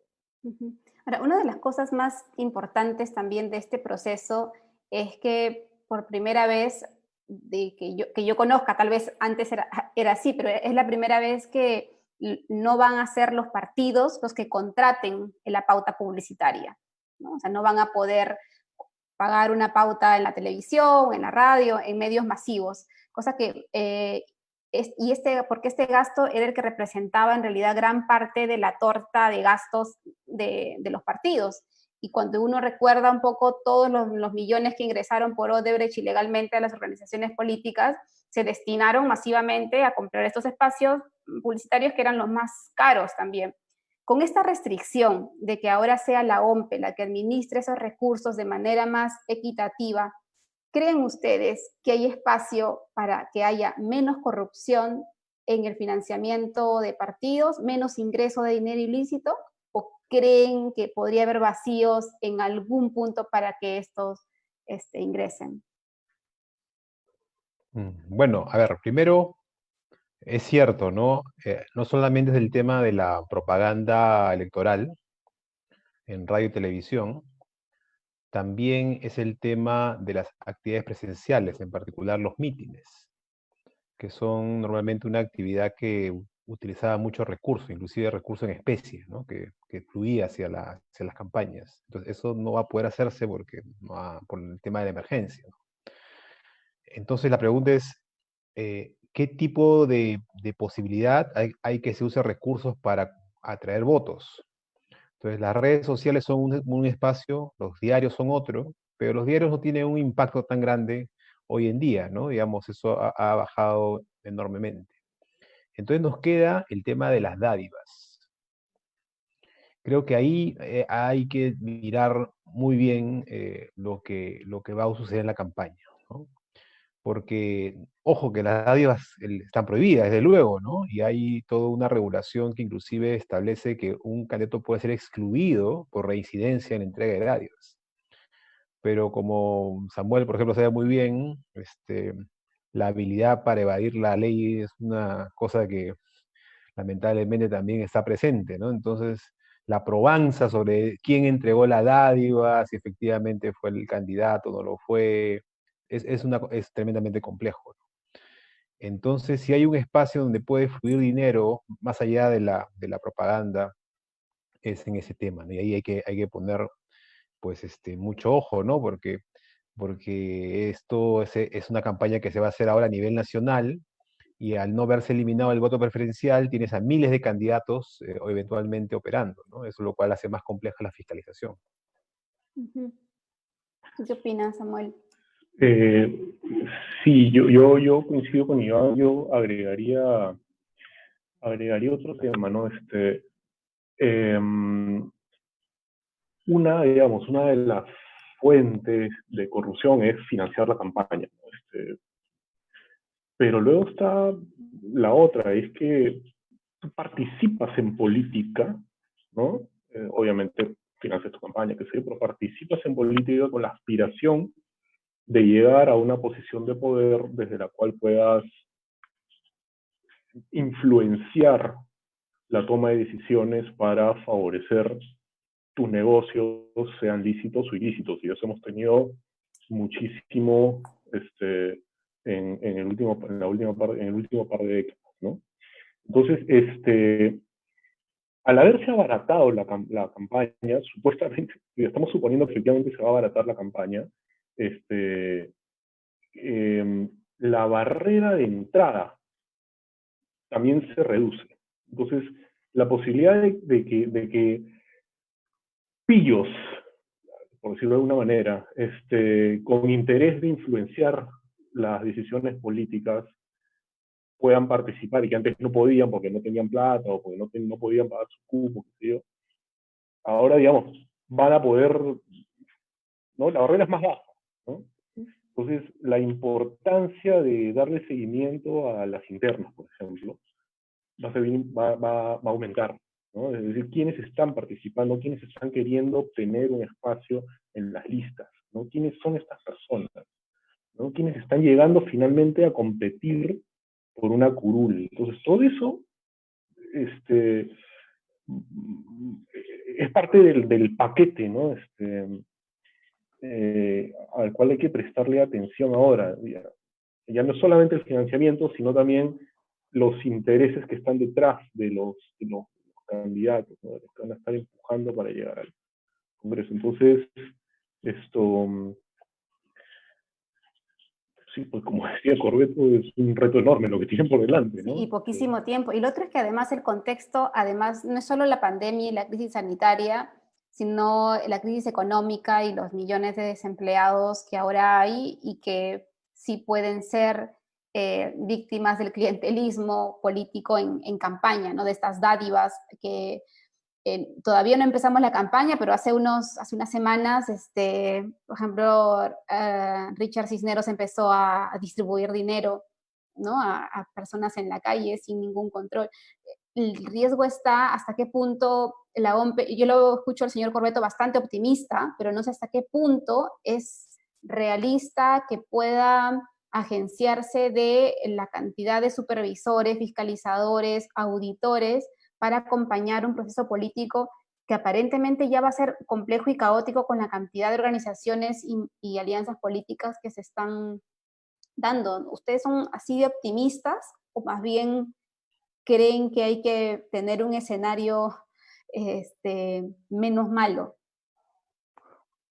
Ahora, una de las cosas más importantes también de este proceso es que por primera vez, que yo conozca, tal vez antes era así, pero es la primera vez que no van a ser los partidos los que contraten la pauta publicitaria, ¿no? O sea, no van a poder pagar una pauta en la televisión, en la radio, en medios masivos, cosa que porque este gasto era el que representaba en realidad gran parte de la torta de gastos de los partidos. Y cuando uno recuerda un poco todos los millones que ingresaron por Odebrecht ilegalmente a las organizaciones políticas, se destinaron masivamente a comprar estos espacios publicitarios que eran los más caros también. con esta restricción de que ahora sea la OMPE la que administre esos recursos de manera más equitativa, ¿creen ustedes que hay espacio para que haya menos corrupción en el financiamiento de partidos, menos ingreso de dinero ilícito? ¿O creen que podría haber vacíos en algún punto para que estos ingresen? Bueno, a ver, primero, es cierto, ¿no? No solamente es el tema de la propaganda electoral en radio y televisión, también es el tema de las actividades presenciales, en particular los mítines, que son normalmente una actividad que utilizaba muchos recursos, inclusive recursos en especie, ¿no? Que fluía hacia las campañas. Entonces, eso no va a poder hacerse porque por el tema de la emergencia, ¿no? Entonces, la pregunta es, ¿qué tipo de posibilidad hay que se use recursos para atraer votos? Entonces, las redes sociales son un espacio, los diarios son otro, pero los diarios no tienen un impacto tan grande hoy en día, ¿no? Digamos, eso ha bajado enormemente. Entonces nos queda el tema de las dádivas. Creo que ahí hay que mirar muy bien lo que va a suceder en la campaña, ¿no? Porque, ojo, que las dádivas están prohibidas, desde luego, ¿no? Y hay toda una regulación que inclusive establece que un candidato puede ser excluido por reincidencia en entrega de dádivas. Pero como Samuel, por ejemplo, sabe muy bien, la habilidad para evadir la ley es una cosa que lamentablemente también está presente, ¿no? Entonces, la probanza sobre quién entregó la dádiva, si efectivamente fue el candidato o no lo fue, es tremendamente complejo, ¿no? Entonces, si hay un espacio donde puede fluir dinero, más allá de la propaganda, es en ese tema, ¿no? Y ahí hay que poner, pues, mucho ojo, ¿no? Porque esto es una campaña que se va a hacer ahora a nivel nacional, y al no verse eliminado el voto preferencial, tienes a miles de candidatos o eventualmente operando, ¿no? Eso lo cual hace más compleja la fiscalización. ¿Tú qué opinas, Samuel? Sí, yo coincido con Iván, yo agregaría otro tema, ¿no? Una de las fuentes de corrupción es financiar la campaña, ¿no? Pero luego está la otra, es que tú participas en política, ¿no? Obviamente financias tu campaña, que sé, pero participas en política con la aspiración de llegar a una posición de poder desde la cual puedas influenciar la toma de decisiones para favorecer tus negocios, sean lícitos o ilícitos. Y eso hemos tenido muchísimo en el último par de décadas, ¿no? Entonces, al haberse abaratado la campaña, supuestamente, y estamos suponiendo que efectivamente se va a abaratar la campaña, la barrera de entrada también se reduce. Entonces, la posibilidad de que pillos, por decirlo de alguna manera, con interés de influenciar las decisiones políticas, puedan participar y que antes no podían porque no tenían plata o porque no podían pagar su cupo, qué sé yo. Ahora, digamos, van a poder, ¿no? La barrera es más baja, ¿no? Entonces, la importancia de darle seguimiento a las internas, por ejemplo, va a aumentar, ¿no? Es decir, quiénes están participando, quiénes están queriendo obtener un espacio en las listas, ¿no? ¿Quiénes son estas personas? ¿No? ¿Quiénes están llegando finalmente a competir por una curul? Entonces, todo eso es parte del paquete, ¿no? Al cual hay que prestarle atención ahora. Ya no es solamente el financiamiento, sino también los intereses que están detrás de los candidatos, ¿no? Que van a estar empujando para llegar al Congreso. Entonces, sí, pues como decía Corbeto, es un reto enorme lo que tienen por delante, ¿no? Y poquísimo tiempo. Y lo otro es que además el contexto, además, no es solo la pandemia y la crisis sanitaria, sino la crisis económica y los millones de desempleados que ahora hay y que sí pueden ser víctimas del clientelismo político en campaña, ¿no? De estas dádivas que todavía no empezamos la campaña, pero hace unas semanas, por ejemplo, Richard Cisneros empezó a distribuir dinero, ¿no? A personas en la calle sin ningún control. El riesgo está hasta qué punto la OMP, yo lo escucho al señor Corbeto bastante optimista, pero no sé hasta qué punto es realista que pueda agenciarse de la cantidad de supervisores, fiscalizadores, auditores para acompañar un proceso político que aparentemente ya va a ser complejo y caótico con la cantidad de organizaciones y alianzas políticas que se están dando. ¿Ustedes son así de optimistas o más bien creen que hay que tener un escenario menos malo?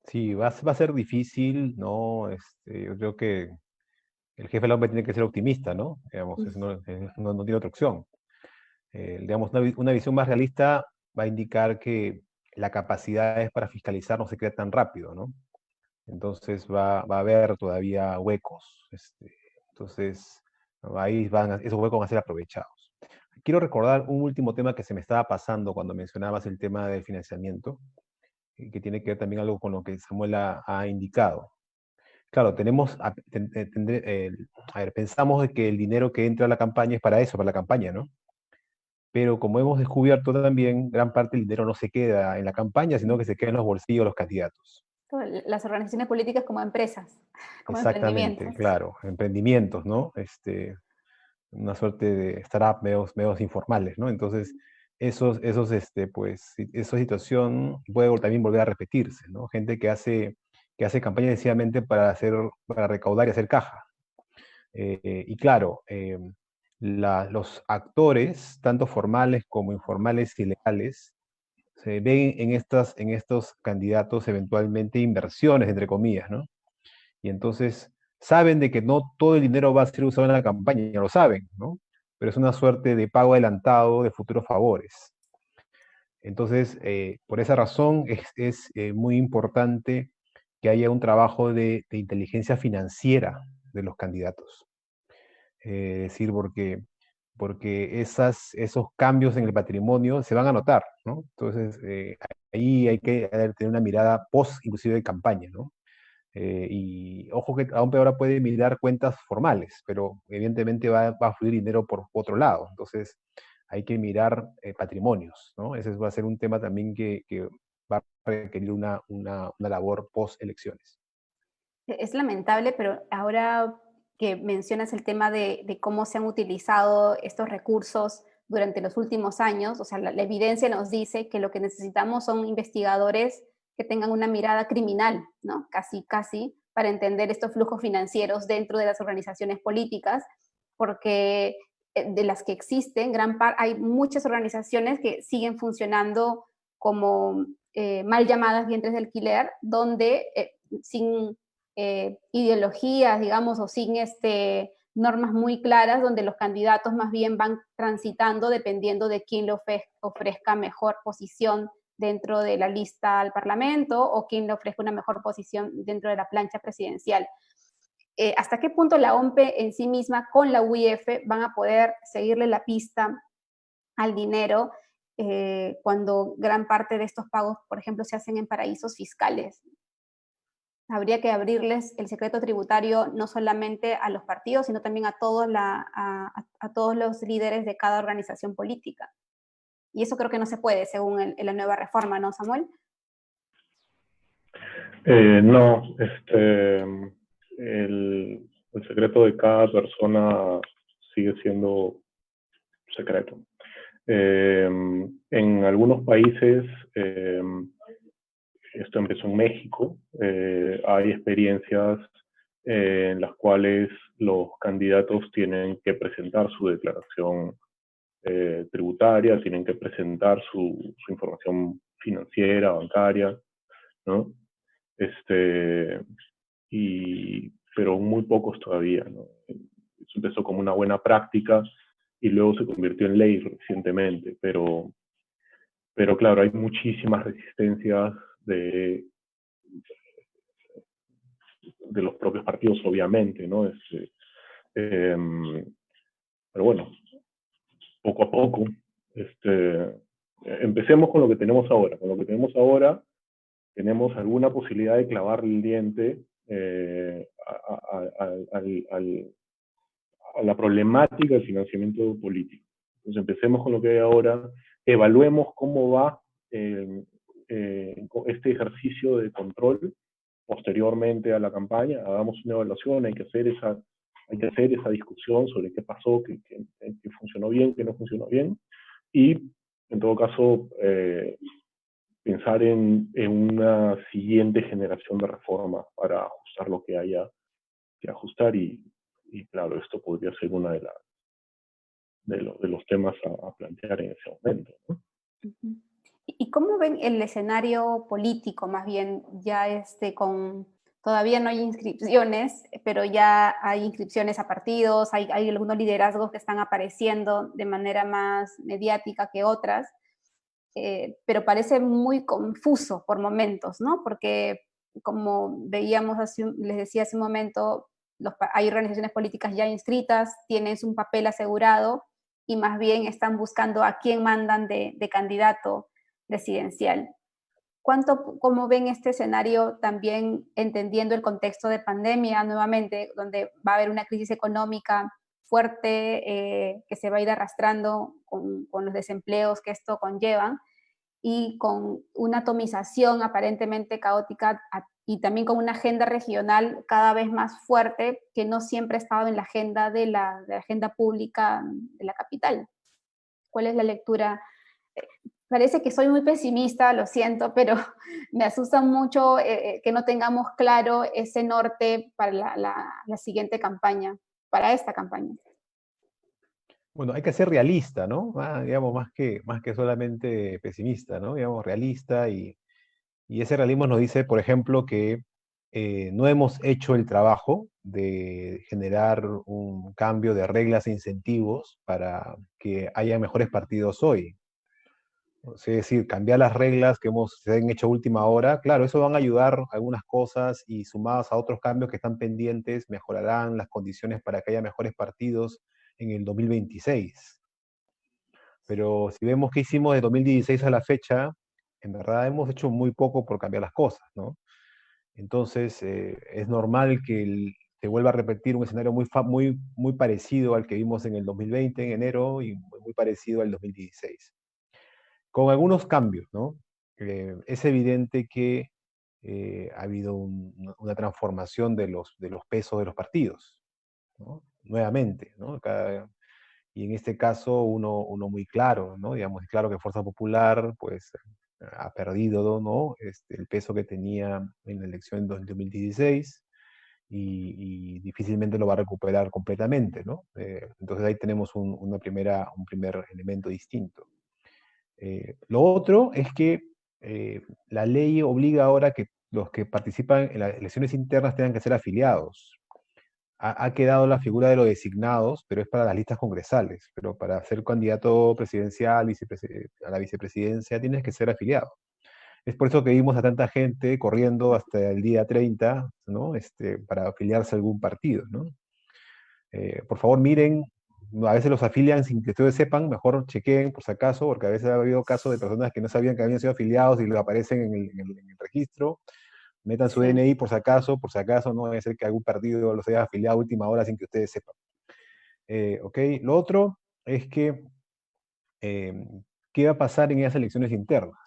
Sí, va a ser difícil, ¿no? Yo creo que el jefe del hombre tiene que ser optimista, ¿no? Digamos, eso no tiene otra opción. Digamos, una visión más realista va a indicar que la capacidad para fiscalizar no se crea tan rápido, ¿no? Entonces va a haber todavía huecos. Entonces, ahí esos huecos van a ser aprovechados. Quiero recordar un último tema que se me estaba pasando cuando mencionabas el tema del financiamiento, que tiene que ver también algo con lo que Samuel ha indicado. Claro, a ver, pensamos de que el dinero que entra a la campaña es para eso, para la campaña, ¿no? Pero como hemos descubierto también, gran parte del dinero no se queda en la campaña, sino que se queda en los bolsillos de los candidatos. Las organizaciones políticas como empresas, como Exactamente, emprendimientos. claro, emprendimientos, ¿no? Una suerte de startup medios informales, ¿no? Entonces, esa situación puede también volver a repetirse, ¿no? Gente que hace campaña decididamente para recaudar y hacer caja. Y claro, los actores, tanto formales como informales y legales, se ven en estos candidatos eventualmente inversiones, entre comillas, ¿no? Y entonces saben de que no todo el dinero va a ser usado en la campaña, ya lo saben, ¿no? Pero es una suerte de pago adelantado de futuros favores. Entonces, por esa razón es muy importante que haya un trabajo de inteligencia financiera de los candidatos. Es decir, porque esos cambios en el patrimonio se van a notar, ¿no? Entonces, ahí hay que tener una mirada post, inclusive de campaña, ¿no? Y ojo que aún ahora puede mirar cuentas formales, pero evidentemente va a fluir dinero por otro lado. Entonces, hay que mirar patrimonios, ¿no? Ese va a ser un tema también que va a requerir una labor post elecciones. Es lamentable, pero ahora que mencionas el tema de cómo se han utilizado estos recursos durante los últimos años, o sea, la evidencia nos dice que lo que necesitamos son investigadores que tengan una mirada criminal, ¿no? Casi, para entender estos flujos financieros dentro de las organizaciones políticas, porque de las que existen, hay muchas organizaciones que siguen funcionando como mal llamadas vientres de alquiler, donde sin ideologías, digamos, o sin normas muy claras, donde los candidatos más bien van transitando dependiendo de quién le ofrezca mejor posición dentro de la lista al Parlamento o quién le ofrezca una mejor posición dentro de la plancha presidencial. ¿Hasta qué punto la OMP en sí misma con la UIF van a poder seguirle la pista al dinero cuando gran parte de estos pagos, por ejemplo, se hacen en paraísos fiscales? Habría que abrirles el secreto tributario no solamente a los partidos, sino también a todos los líderes de cada organización política. Y eso creo que no se puede, según la nueva reforma, ¿no, Samuel? No, el secreto de cada persona sigue siendo secreto. En algunos países, esto empezó en México, hay experiencias en las cuales los candidatos tienen que presentar su declaración tributaria, tienen que presentar su información financiera, bancaria, ¿no? Pero muy pocos todavía, ¿no? Eso empezó como una buena práctica y luego se convirtió en ley recientemente, pero claro, hay muchísimas resistencias de los propios partidos, obviamente, ¿no? Pero bueno, poco a poco, Empecemos con lo que tenemos ahora. Con lo que tenemos ahora, tenemos alguna posibilidad de clavarle el diente a la problemática del financiamiento político. Entonces empecemos con lo que hay ahora, evaluemos cómo va este ejercicio de control posteriormente a la campaña, hagamos una evaluación, hay que hacer esa discusión sobre qué pasó, qué funcionó bien, qué no funcionó bien, y en todo caso pensar en una siguiente generación de reformas para ajustar lo que haya que ajustar, y claro, esto podría ser uno de los temas a plantear en ese momento, ¿no? Ujú. ¿Y cómo ven el escenario político, más bien, ya todavía no hay inscripciones, pero ya hay inscripciones a partidos, hay algunos liderazgos que están apareciendo de manera más mediática que otras, pero parece muy confuso por momentos, ¿no? Porque como veíamos, les decía hace un momento, hay organizaciones políticas ya inscritas, tienen un papel asegurado y más bien están buscando a quién mandan de candidato presidencial. ¿Cómo ven este escenario también entendiendo el contexto de pandemia nuevamente, donde va a haber una crisis económica fuerte que se va a ir arrastrando con los desempleos que esto conlleva y con una atomización aparentemente caótica y también con una agenda regional cada vez más fuerte que no siempre ha estado en la agenda de la agenda pública de la capital? ¿Cuál es la lectura? Parece que soy muy pesimista, lo siento, pero me asusta mucho que no tengamos claro ese norte para la siguiente campaña, para esta campaña. Bueno, hay que ser realista, ¿no? Digamos, más que solamente pesimista, ¿no? Digamos, realista, y ese realismo nos dice, por ejemplo, que no hemos hecho el trabajo de generar un cambio de reglas e incentivos para que haya mejores partidos hoy. Es decir, cambiar las reglas que se han hecho a última hora, claro, eso van a ayudar a algunas cosas, y sumadas a otros cambios que están pendientes, mejorarán las condiciones para que haya mejores partidos en el 2026. Pero si vemos qué hicimos de 2016 a la fecha, en verdad hemos hecho muy poco por cambiar las cosas, ¿no? Entonces, es normal que se vuelva a repetir un escenario muy parecido al que vimos en el 2020, en enero, y muy parecido al 2016. Con algunos cambios, ¿no? Es evidente que ha habido una transformación de los pesos de los partidos, ¿no? Nuevamente, ¿no? Y en este caso, uno muy claro, ¿no? Digamos, es claro que Fuerza Popular, pues, ha perdido, ¿no? El peso que tenía en la elección de 2016, y difícilmente lo va a recuperar completamente, ¿no? Entonces ahí tenemos un primer elemento distinto. Lo otro es que la ley obliga ahora que los que participan en las elecciones internas tengan que ser afiliados. Ha quedado la figura de los designados, pero es para las listas congresales. Pero para ser candidato presidencial, a la vicepresidencia, tienes que ser afiliado. Es por eso que vimos a tanta gente corriendo hasta el día 30, ¿no? Para afiliarse a algún partido, ¿no? Por favor, miren, a veces los afilian sin que ustedes sepan, mejor chequeen por si acaso, porque a veces ha habido casos de personas que no sabían que habían sido afiliados y lo aparecen en el registro. Metan su Sí. DNI por si acaso, no debe ser que algún partido los haya afiliado a última hora sin que ustedes sepan. ¿Ok? Lo otro es que, ¿qué va a pasar en esas elecciones internas?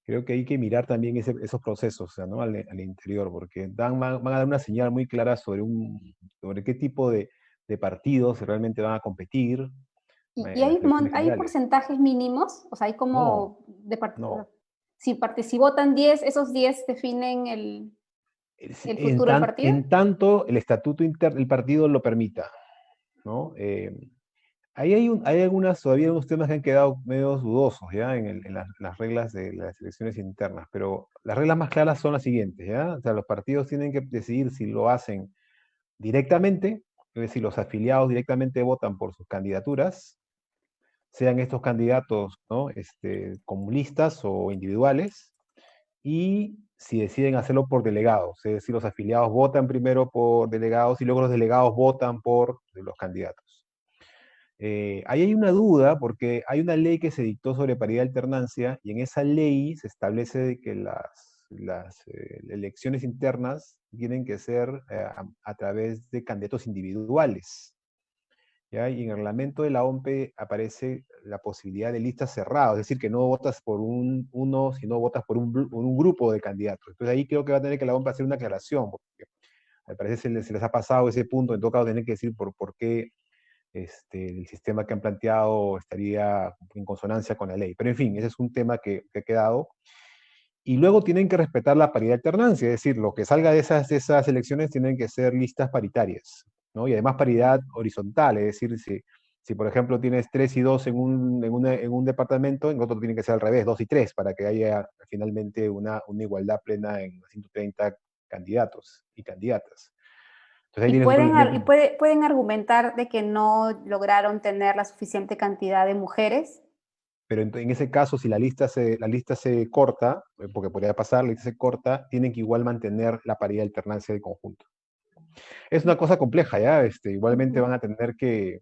Creo que hay que mirar también esos procesos, o sea, ¿no? al interior, porque van a dar una señal muy clara sobre qué tipo de partidos realmente van a competir ¿Y en las elecciones hay generales. porcentajes mínimos? O sea, hay No, como, no. si votan 10, esos 10 definen el futuro del partido. En tanto el estatuto interno del partido lo permita, ¿no? Ahí hay todavía algunos temas que han quedado medio dudosos, ¿ya? En las reglas de las elecciones internas, pero las reglas más claras son las siguientes, ¿ya? O sea, los partidos tienen que decidir si lo hacen directamente, es decir, los afiliados directamente votan por sus candidaturas, sean estos candidatos, ¿no? Como listas o individuales, y si deciden hacerlo por delegados, es decir, los afiliados votan primero por delegados y luego los delegados votan por los candidatos. Ahí hay una duda porque hay una ley que se dictó sobre paridad de alternancia y en esa ley se establece de que las elecciones internas tienen que ser a través de candidatos individuales. ¿Ya? Y en el reglamento de la OMPE aparece la posibilidad de listas cerradas, es decir, que no votas por uno, sino votas por por un grupo de candidatos. Entonces ahí creo que va a tener que la OMPE hacer una aclaración, porque me parece que se les ha pasado ese punto, en todo caso tener que decir por qué el sistema que han planteado estaría en consonancia con la ley. Pero en fin, ese es un tema que ha quedado. Y luego tienen que respetar la paridad de alternancia, es decir, lo que salga de esas elecciones tienen que ser listas paritarias, ¿no? Y además paridad horizontal, es decir, si por ejemplo tienes 3 y 2 en un departamento, en otro tiene que ser al revés, 2 y 3, para que haya finalmente una igualdad plena en 130 candidatos y candidatas. Entonces ahí Y tienes otro elemento. pueden argumentar de que no lograron tener la suficiente cantidad de mujeres. Pero en ese caso, si la lista se corta, porque podría pasar, la lista se corta, tienen que igual mantener la paridad de alternancia del conjunto. Es una cosa compleja, ¿ya? Igualmente Ujú. van a tener que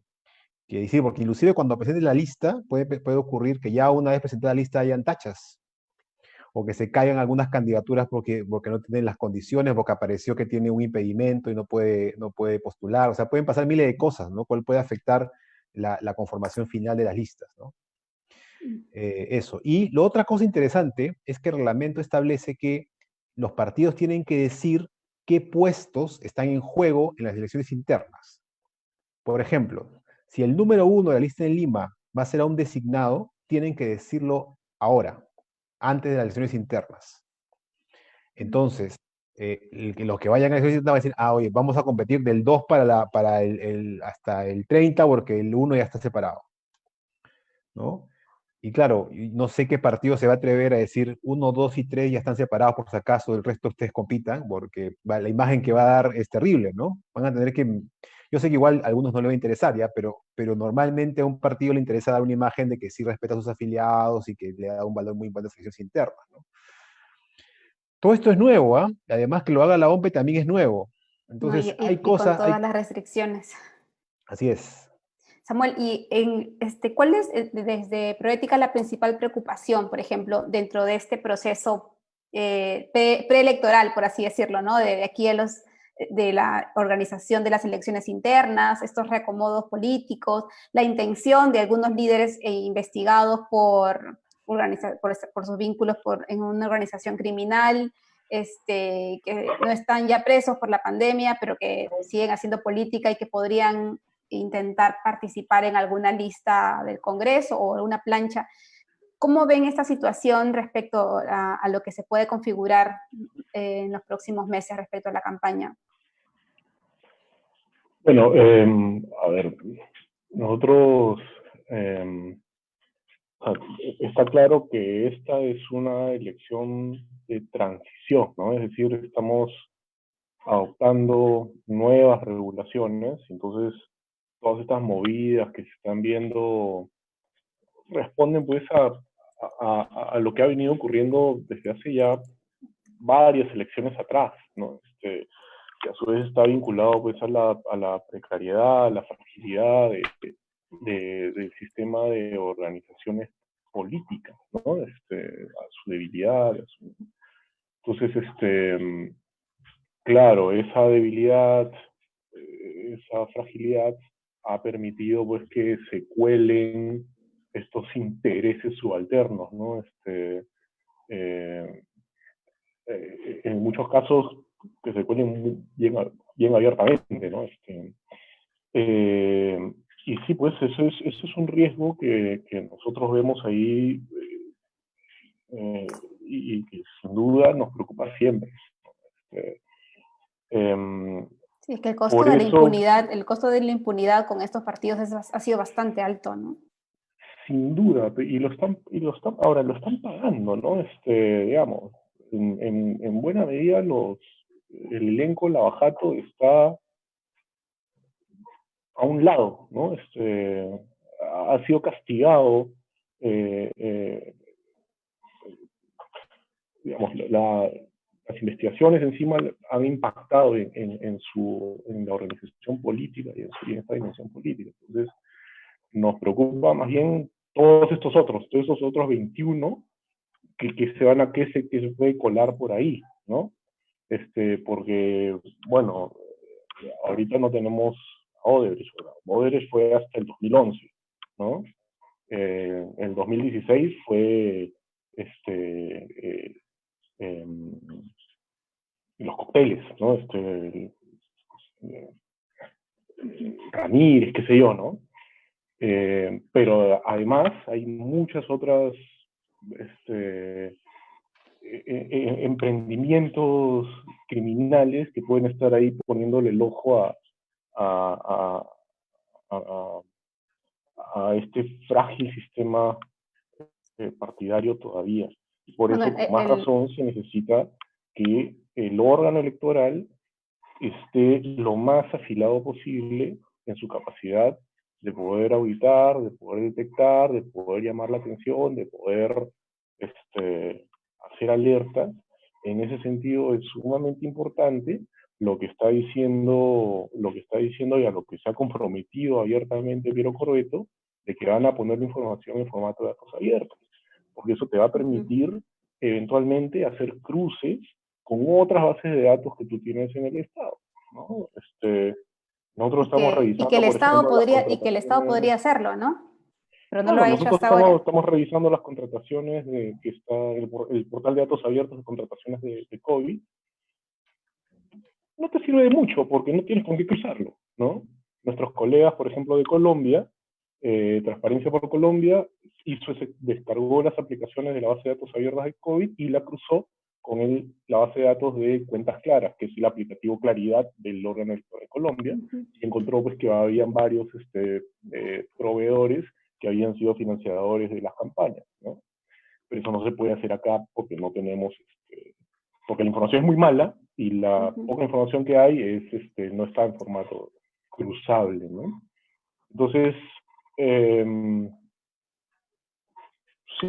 decir, porque inclusive cuando presenten la lista, puede ocurrir que ya una vez presentada la lista hayan tachas, o que se caigan algunas candidaturas porque no tienen las condiciones, porque apareció que tiene un impedimento y no puede postular. O sea, pueden pasar miles de cosas, ¿no? Cuál puede afectar la conformación final de las listas, ¿no? Eso. Y la otra cosa interesante es que el reglamento establece que los partidos tienen que decir qué puestos están en juego en las elecciones internas. Por ejemplo, si el número 1 de la lista en Lima va a ser a un designado, tienen que decirlo ahora, antes de las elecciones internas. Entonces, los que vayan a las elecciones internas van a decir, oye, vamos a competir del 2 hasta el 30 porque el 1 ya está separado, ¿no? Y claro, no sé qué partido se va a atrever a decir 1, 2 y 3 ya están separados por si acaso el resto ustedes compitan, porque la imagen que va a dar es terrible, ¿no? Van a tener que, yo sé que igual a algunos no les va a interesar ya, pero normalmente a un partido le interesa dar una imagen de que sí respeta a sus afiliados y que le da un valor muy importante a las elecciones internas, ¿no? Todo esto es nuevo, ¿ah? Además que lo haga la OMPE también es nuevo. ¿No? Entonces hay Y con cosas, todas las restricciones. así es. Samuel, ¿cuál es desde Proética la principal preocupación, por ejemplo, dentro de este proceso preelectoral, por así decirlo, ¿no? De aquí de la organización de las elecciones internas, estos reacomodos políticos, la intención de algunos líderes investigados por sus vínculos en una organización criminal, que no están ya presos por la pandemia, pero que siguen haciendo política y que podrían intentar participar en alguna lista del Congreso o alguna plancha? ¿Cómo ven esta situación respecto a lo que se puede configurar en los próximos meses respecto a la campaña? Bueno, a ver, nosotros, eh, está claro que esta es una elección de transición, ¿no? Es decir, estamos adoptando nuevas regulaciones, entonces todas estas movidas que se están viendo responden pues a lo que ha venido ocurriendo desde hace ya varias elecciones atrás, ¿no? Que a su vez está vinculado pues a la precariedad, a la fragilidad del sistema de organizaciones políticas, ¿no? A su debilidad. Entonces, claro, esa debilidad, esa fragilidad ha permitido pues que se cuelen estos intereses subalternos, ¿no? Eh, en muchos casos que se cuelen bien abiertamente, ¿no? Eh, y sí, pues eso es un riesgo que nosotros vemos ahí y que sin duda nos preocupa siempre. Eh, eh, Sí, es que por eso, el costo de la impunidad con estos partidos ha sido bastante alto, ¿no? sin duda, ahora lo están pagando, ¿no? Digamos, en buena medida el elenco Lavajato está a un lado, ¿no? Ha sido castigado, eh, eh, digamos, las investigaciones encima han impactado en la organización política y en esta dimensión política. Entonces, Nos preocupa más bien todos esos otros 21 que se puede colar por ahí, ¿no? Porque, bueno, ahorita no tenemos a Odebrecht. Odebrecht fue hasta el 2011, ¿no? En 2016 fue los cócteles, ¿no? Ramírez, qué sé yo, ¿no? Pero además hay muchas otras emprendimientos criminales que pueden estar ahí poniéndole el ojo a, a, a este frágil sistema partidario todavía. Y por Bueno, eso, con más razón, se necesita que el órgano electoral esté lo más afilado posible en su capacidad de poder auditar, de poder detectar, de poder llamar la atención, de poder hacer alertas. En ese sentido es sumamente importante lo que está diciendo y a lo que se ha comprometido abiertamente Piero Corbeto, de que van a poner la información en formato de datos abiertos, porque eso te va a permitir eventualmente hacer cruces con otras bases de datos que tú tienes en el Estado, ¿no? Nosotros estamos revisando, por ejemplo, las y que el Estado contrataciones. podría hacerlo, ¿no? Pero no lo Claro, ha hecho nosotros hasta ahora. estamos revisando las contrataciones que está el portal de datos abiertos de contrataciones de COVID. No te sirve de mucho porque no tienes con qué cruzarlo, ¿no? Nuestros colegas, por ejemplo, de Colombia, Transparencia por Colombia, descargó las aplicaciones de la base de datos abiertas de COVID y la cruzó con la base de datos de Cuentas Claras, que es el aplicativo Claridad del órgano electoral de Colombia, y encontró pues que habían varios proveedores que habían sido financiadores de las campañas, ¿no? Pero eso no se puede hacer acá porque no tenemos, porque la información es muy mala y la poca información que hay no está en formato cruzable, ¿no? Entonces, sí,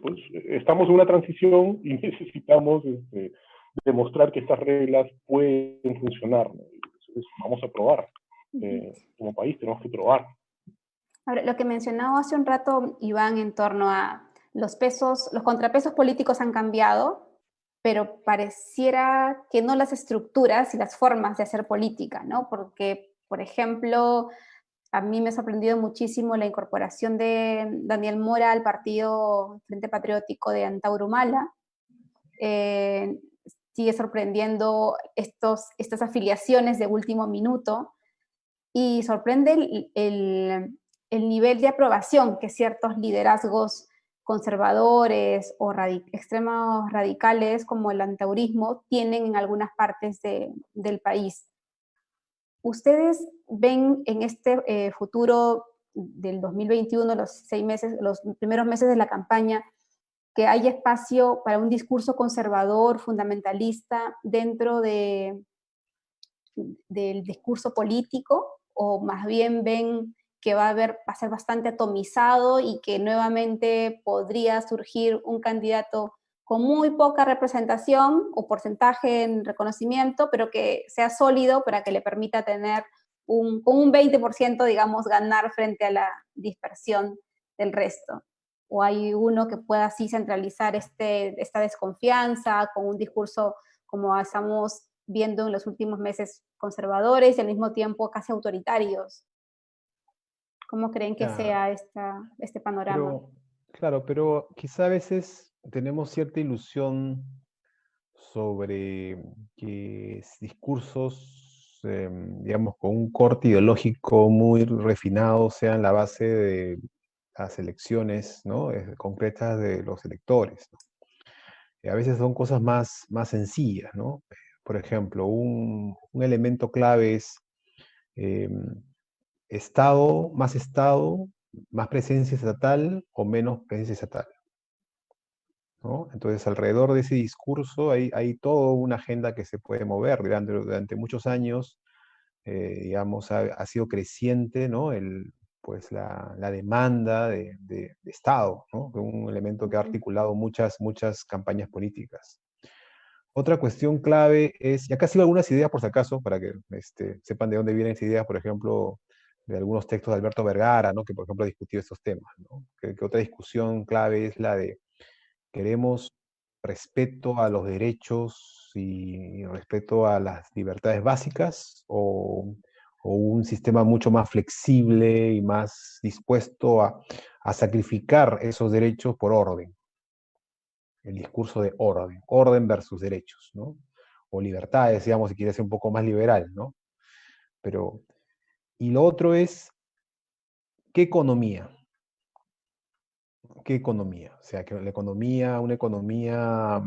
pues estamos en una transición y necesitamos demostrar que estas reglas pueden funcionar, ¿no? Entonces, vamos a probar. Como país tenemos que probar. Ahora, lo que mencionaba hace un rato, Iván, en torno a los contrapesos políticos han cambiado, pero pareciera que no las estructuras y las formas de hacer política, ¿no? Porque, por ejemplo, a mí me ha sorprendido muchísimo la incorporación de Daniel Mora al partido Frente Patriótico de Antauro Humala. Sigue sorprendiendo estas afiliaciones de último minuto y sorprende el nivel de aprobación que ciertos liderazgos conservadores o extremos radicales como el antaurismo tienen en algunas partes del país. ¿Ustedes ven en este futuro del 2021, los primeros meses de la campaña, que hay espacio para un discurso conservador, fundamentalista, dentro del discurso político? ¿O más bien ven que va a ser bastante atomizado y que nuevamente podría surgir un candidato con muy poca representación o porcentaje en reconocimiento, pero que sea sólido para que le permita tener con un 20%, digamos, ganar frente a la dispersión del resto? ¿O hay uno que pueda así centralizar esta desconfianza con un discurso como estamos viendo en los últimos meses, conservadores y al mismo tiempo casi autoritarios? ¿Cómo creen que sea este panorama? Pero quizá a veces tenemos cierta ilusión sobre que discursos, digamos, con un corte ideológico muy refinado sean la base de las elecciones, ¿no? Concretas de los electores, ¿no? A veces son cosas más sencillas, ¿no? Por ejemplo, un elemento clave es Estado, más presencia estatal o menos presencia estatal, ¿no? Entonces, alrededor de ese discurso hay toda una agenda que se puede mover durante muchos años. Digamos, ha sido creciente, ¿no? Pues la demanda de Estado, ¿no? Un elemento que ha articulado muchas campañas políticas. Otra cuestión clave es, y acá sigo algunas ideas por si acaso, para que sepan de dónde vienen esas ideas, por ejemplo, de algunos textos de Alberto Vergara, ¿no? Que por ejemplo ha discutido estos temas, ¿no? Que otra discusión clave es la de queremos respeto a los derechos y respeto a las libertades básicas o un sistema mucho más flexible y más dispuesto a sacrificar esos derechos por orden. El discurso de orden versus derechos, ¿no? O libertades, digamos, si quieres ser un poco más liberal, ¿no? Pero, y lo otro es, ¿qué economía? ¿Qué economía? O sea, que la economía, una economía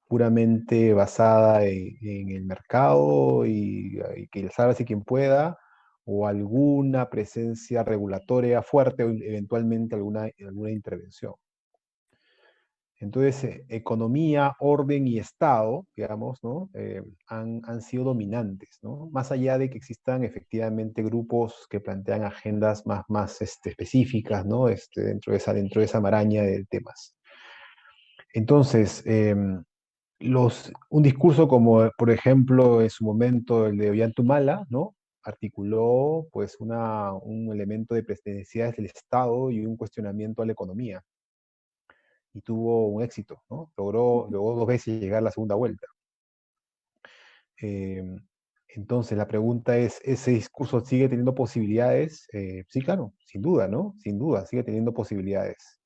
puramente basada en el mercado y que salve quien pueda, o alguna presencia regulatoria fuerte o eventualmente alguna intervención. Entonces, economía, orden y Estado, digamos, ¿no? Han sido dominantes, ¿no? Más allá de que existan efectivamente grupos que plantean agendas más específicas, ¿no? Dentro de esa maraña de temas. Entonces, un discurso como, por ejemplo, en su momento el de Ollantumala, ¿no? Articuló, pues, un elemento de presidenciales del Estado y un cuestionamiento a la economía y tuvo un éxito, ¿no? Logró 2 veces llegar a la segunda vuelta. Entonces, la pregunta es, ¿ese discurso sigue teniendo posibilidades? Sí, claro, sin duda, ¿no? Sin duda, sigue teniendo posibilidades.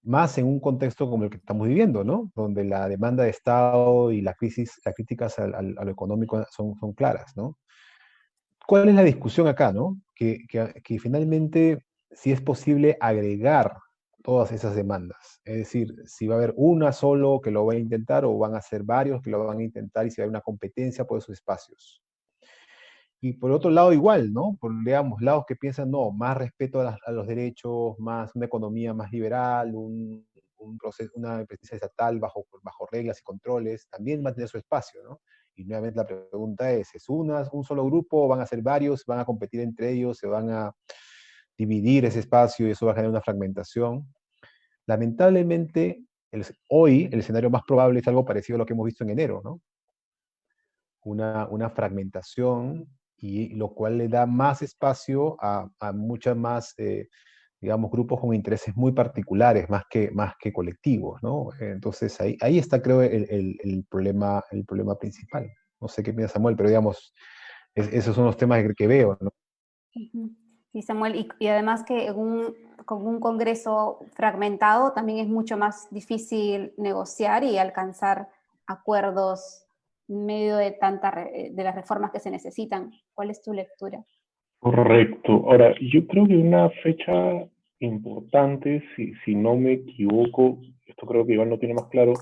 Más en un contexto como el que estamos viviendo, ¿no? Donde la demanda de Estado y las críticas a lo económico son claras, ¿no? ¿Cuál es la discusión acá, no? Que finalmente, si es posible agregar todas esas demandas. Es decir, si va a haber una solo que lo va a intentar o van a ser varios que lo van a intentar y si hay una competencia por esos espacios. Y por otro lado igual, ¿no? Por, digamos, lados que piensan, no, más respeto a los derechos, más una economía más liberal, una presencia estatal bajo reglas y controles, también va a tener su espacio, ¿no? Y nuevamente la pregunta ¿es un solo grupo, van a ser varios, van a competir entre ellos, se van a dividir ese espacio y eso va a generar una fragmentación? Lamentablemente, hoy el escenario más probable es algo parecido a lo que hemos visto en enero, ¿no? Una fragmentación y lo cual le da más espacio a muchas más, digamos, grupos con intereses muy particulares, más que colectivos, ¿no? Entonces ahí está, creo, el problema principal. No sé qué piensa Samuel, pero digamos, esos son los temas que veo, ¿no? Sí, Samuel, y además que con un Congreso fragmentado también es mucho más difícil negociar y alcanzar acuerdos en medio de de las reformas que se necesitan. ¿Cuál es tu lectura? Correcto. Ahora, yo creo que una fecha importante, si no me equivoco, esto creo que Iván lo tiene más claro,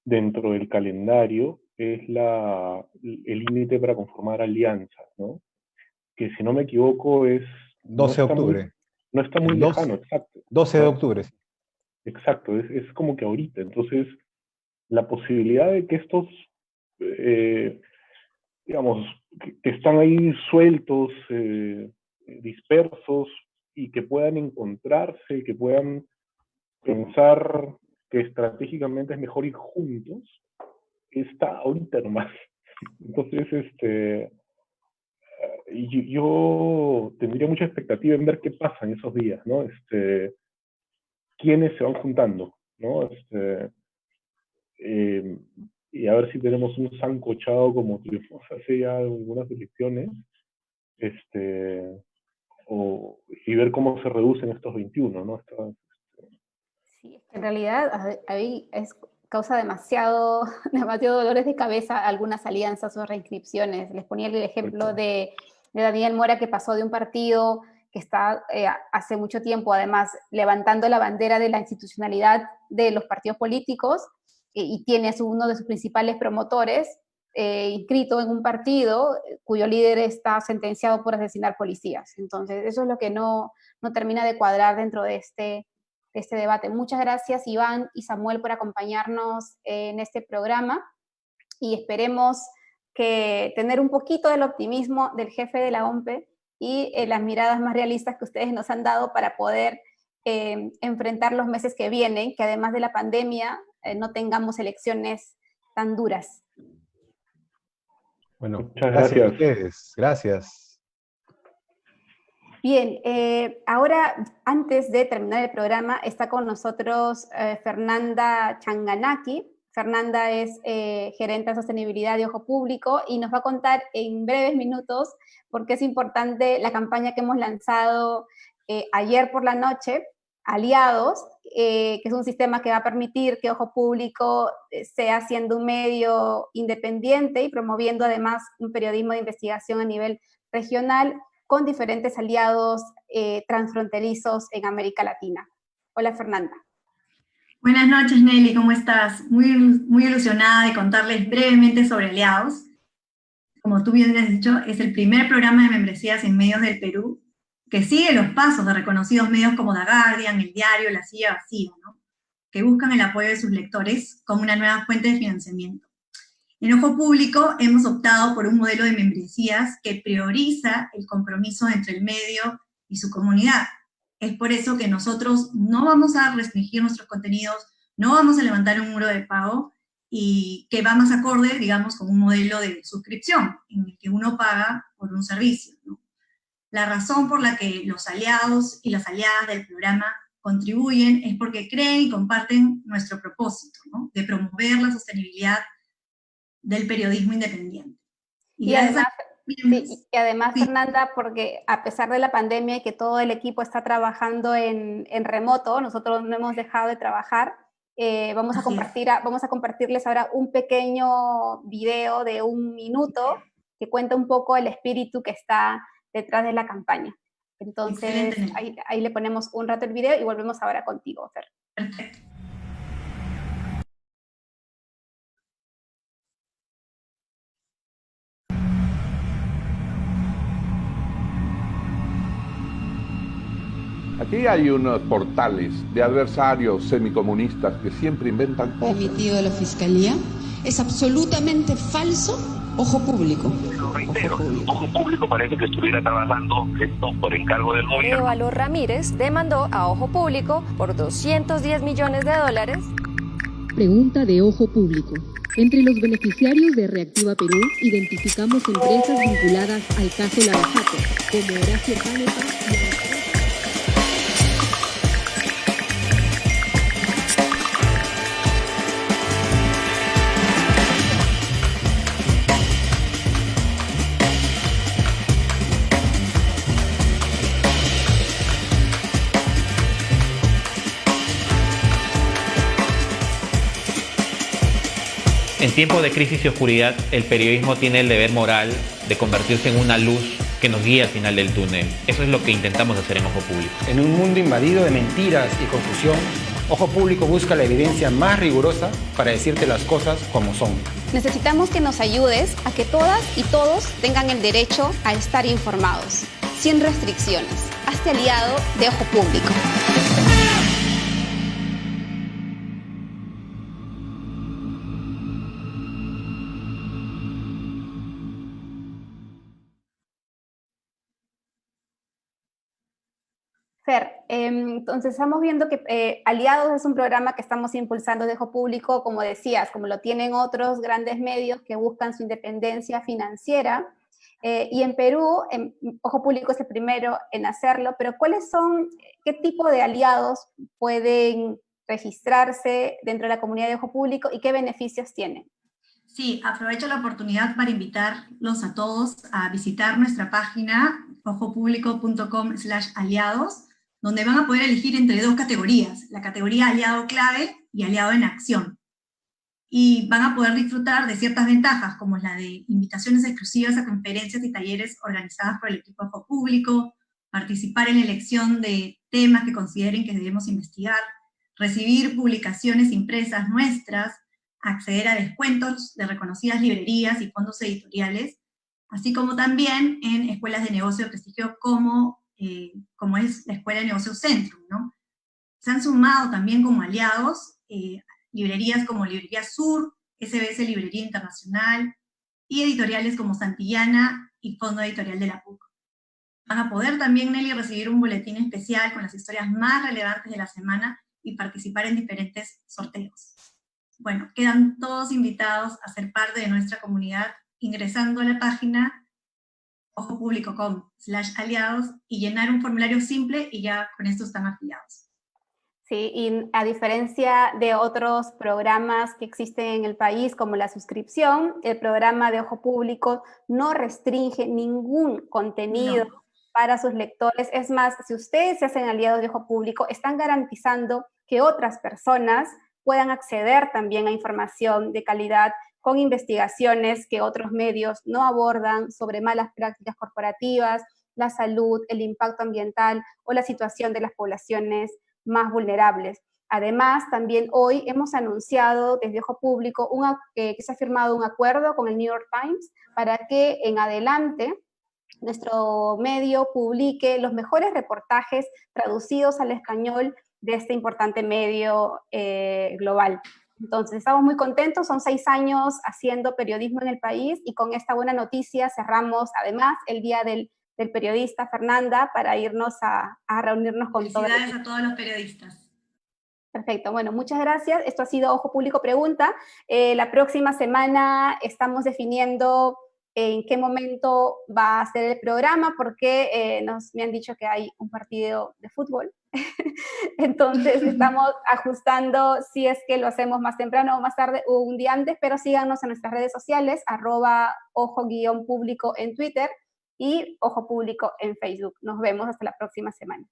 dentro del calendario es el límite para conformar alianzas, ¿no? Que si no me equivoco 12 de octubre. No está muy El lejano, exacto. 12 de octubre. Exacto, es como que ahorita. Entonces, la posibilidad de que estos, digamos, que están ahí sueltos, dispersos, y que puedan encontrarse, que puedan pensar que estratégicamente es mejor ir juntos, está ahorita nomás. Entonces, yo tendría mucha expectativa en ver qué pasa en esos días, ¿no? Quiénes se van juntando, ¿no? Y a ver si tenemos un sancochado como tuvimos hace ya algunas elecciones, y ver cómo se reducen estos 21, ¿no? Sí, en realidad ahí causa demasiado dolores de cabeza algunas alianzas o reinscripciones. Les ponía el ejemplo de Daniel Mora, que pasó de un partido que está hace mucho tiempo, además, levantando la bandera de la institucionalidad de los partidos políticos y tiene uno de sus principales promotores inscrito en un partido cuyo líder está sentenciado por asesinar policías. Entonces, eso es lo que no termina de cuadrar dentro de este debate. Muchas gracias, Iván y Samuel, por acompañarnos en este programa y esperemos que tener un poquito del optimismo del jefe de la OMPE y las miradas más realistas que ustedes nos han dado para poder enfrentar los meses que vienen, que además de la pandemia no tengamos elecciones tan duras. Bueno, muchas gracias a gracias. ustedes. Gracias. Bien, ahora, antes de terminar el programa, está con nosotros Fernanda Changanaki. Fernanda es gerente de sostenibilidad de Ojo Público y nos va a contar en breves minutos por qué es importante la campaña que hemos lanzado ayer por la noche, Aliados, que es un sistema que va a permitir que Ojo Público sea siendo un medio independiente y promoviendo además un periodismo de investigación a nivel regional con diferentes aliados transfronterizos en América Latina. Hola, Fernanda. Buenas noches, Nelly, ¿cómo estás? Muy ilusionada de contarles brevemente sobre Aliados. Como tú bien has dicho, es el primer programa de membresías en medios del Perú que sigue los pasos de reconocidos medios como The Guardian, El Diario, La Silla Vacía, ¿no? Que buscan el apoyo de sus lectores como una nueva fuente de financiamiento. En Ojo Público hemos optado por un modelo de membresías que prioriza el compromiso entre el medio y su comunidad. Es por eso que nosotros no vamos a restringir nuestros contenidos, no vamos a levantar un muro de pago y que va más acorde, digamos, con un modelo de suscripción en el que uno paga por un servicio, ¿no? La razón por la que los aliados y las aliadas del programa contribuyen es porque creen y comparten nuestro propósito, ¿no? De promover la sostenibilidad del periodismo independiente. Y además, Fernanda, porque a pesar de la pandemia y que todo el equipo está trabajando en remoto, nosotros no hemos dejado de trabajar, vamos a compartirles ahora un pequeño video de 1 minuto que cuenta un poco el espíritu que está detrás de la campaña. Entonces, ahí le ponemos un rato el video y volvemos ahora contigo, Fer. Perfecto. Aquí hay unos portales de adversarios semicomunistas que siempre inventan cosas. Emitido de la Fiscalía es absolutamente falso. Ojo Público. Lo reitero, Ojo Público parece que estuviera trabajando esto por encargo del gobierno. Évalo Ramírez demandó a Ojo Público por $210 millones. Pregunta de Ojo Público. Entre los beneficiarios de Reactiva Perú, identificamos empresas vinculadas al caso Lava Jato, como Horacio Canepa y... En tiempos de crisis y oscuridad, el periodismo tiene el deber moral de convertirse en una luz que nos guíe al final del túnel. Eso es lo que intentamos hacer en Ojo Público. En un mundo invadido de mentiras y confusión, Ojo Público busca la evidencia más rigurosa para decirte las cosas como son. Necesitamos que nos ayudes a que todas y todos tengan el derecho a estar informados, sin restricciones. Hazte aliado de Ojo Público. Fer, entonces estamos viendo que Aliados es un programa que estamos impulsando de Ojo Público, como decías, como lo tienen otros grandes medios que buscan su independencia financiera, y en Perú, Ojo Público es el primero en hacerlo, pero qué tipo de aliados pueden registrarse dentro de la comunidad de Ojo Público y qué beneficios tienen? Sí, aprovecho la oportunidad para invitarlos a todos a visitar nuestra página ojopublico.com/aliados, donde van a poder elegir entre 2 categorías, la categoría aliado clave y aliado en acción. Y van a poder disfrutar de ciertas ventajas, como la de invitaciones exclusivas a conferencias y talleres organizadas por el equipo de Ojo Público, participar en la elección de temas que consideren que debemos investigar, recibir publicaciones impresas nuestras, acceder a descuentos de reconocidas librerías y fondos editoriales, así como también en escuelas de negocio de prestigio como es la Escuela de Negocios Centrum, ¿no? Se han sumado también como aliados librerías como Librería Sur, SBS Librería Internacional, y editoriales como Santillana y Fondo Editorial de la PUC. Van a poder también, Nelly, recibir un boletín especial con las historias más relevantes de la semana y participar en diferentes sorteos. Bueno, quedan todos invitados a ser parte de nuestra comunidad ingresando a la página ojopublico.com/aliados y llenar un formulario simple y ya con esto están afiliados. Sí, y a diferencia de otros programas que existen en el país, como la suscripción, el programa de Ojo Público no restringe ningún contenido para sus lectores. Es más, si ustedes se hacen aliados de Ojo Público, están garantizando que otras personas puedan acceder también a información de calidad con investigaciones que otros medios no abordan sobre malas prácticas corporativas, la salud, el impacto ambiental o la situación de las poblaciones más vulnerables. Además, también hoy hemos anunciado desde Ojo Público que se ha firmado un acuerdo con el New York Times para que en adelante nuestro medio publique los mejores reportajes traducidos al español de este importante medio global. Entonces, estamos muy contentos, son 6 años haciendo periodismo en el país y con esta buena noticia cerramos además el Día del Periodista, Fernanda, para irnos a reunirnos con todos. Felicidades a todos los periodistas. Perfecto, bueno, muchas gracias. Esto ha sido Ojo Público Pregunta. La próxima semana estamos definiendo en qué momento va a ser el programa, porque me han dicho que hay un partido de fútbol. Entonces estamos ajustando si es que lo hacemos más temprano o más tarde o un día antes, pero síganos en nuestras redes sociales, @ojo_público en Twitter y Ojo Público en Facebook. Nos vemos hasta la próxima semana.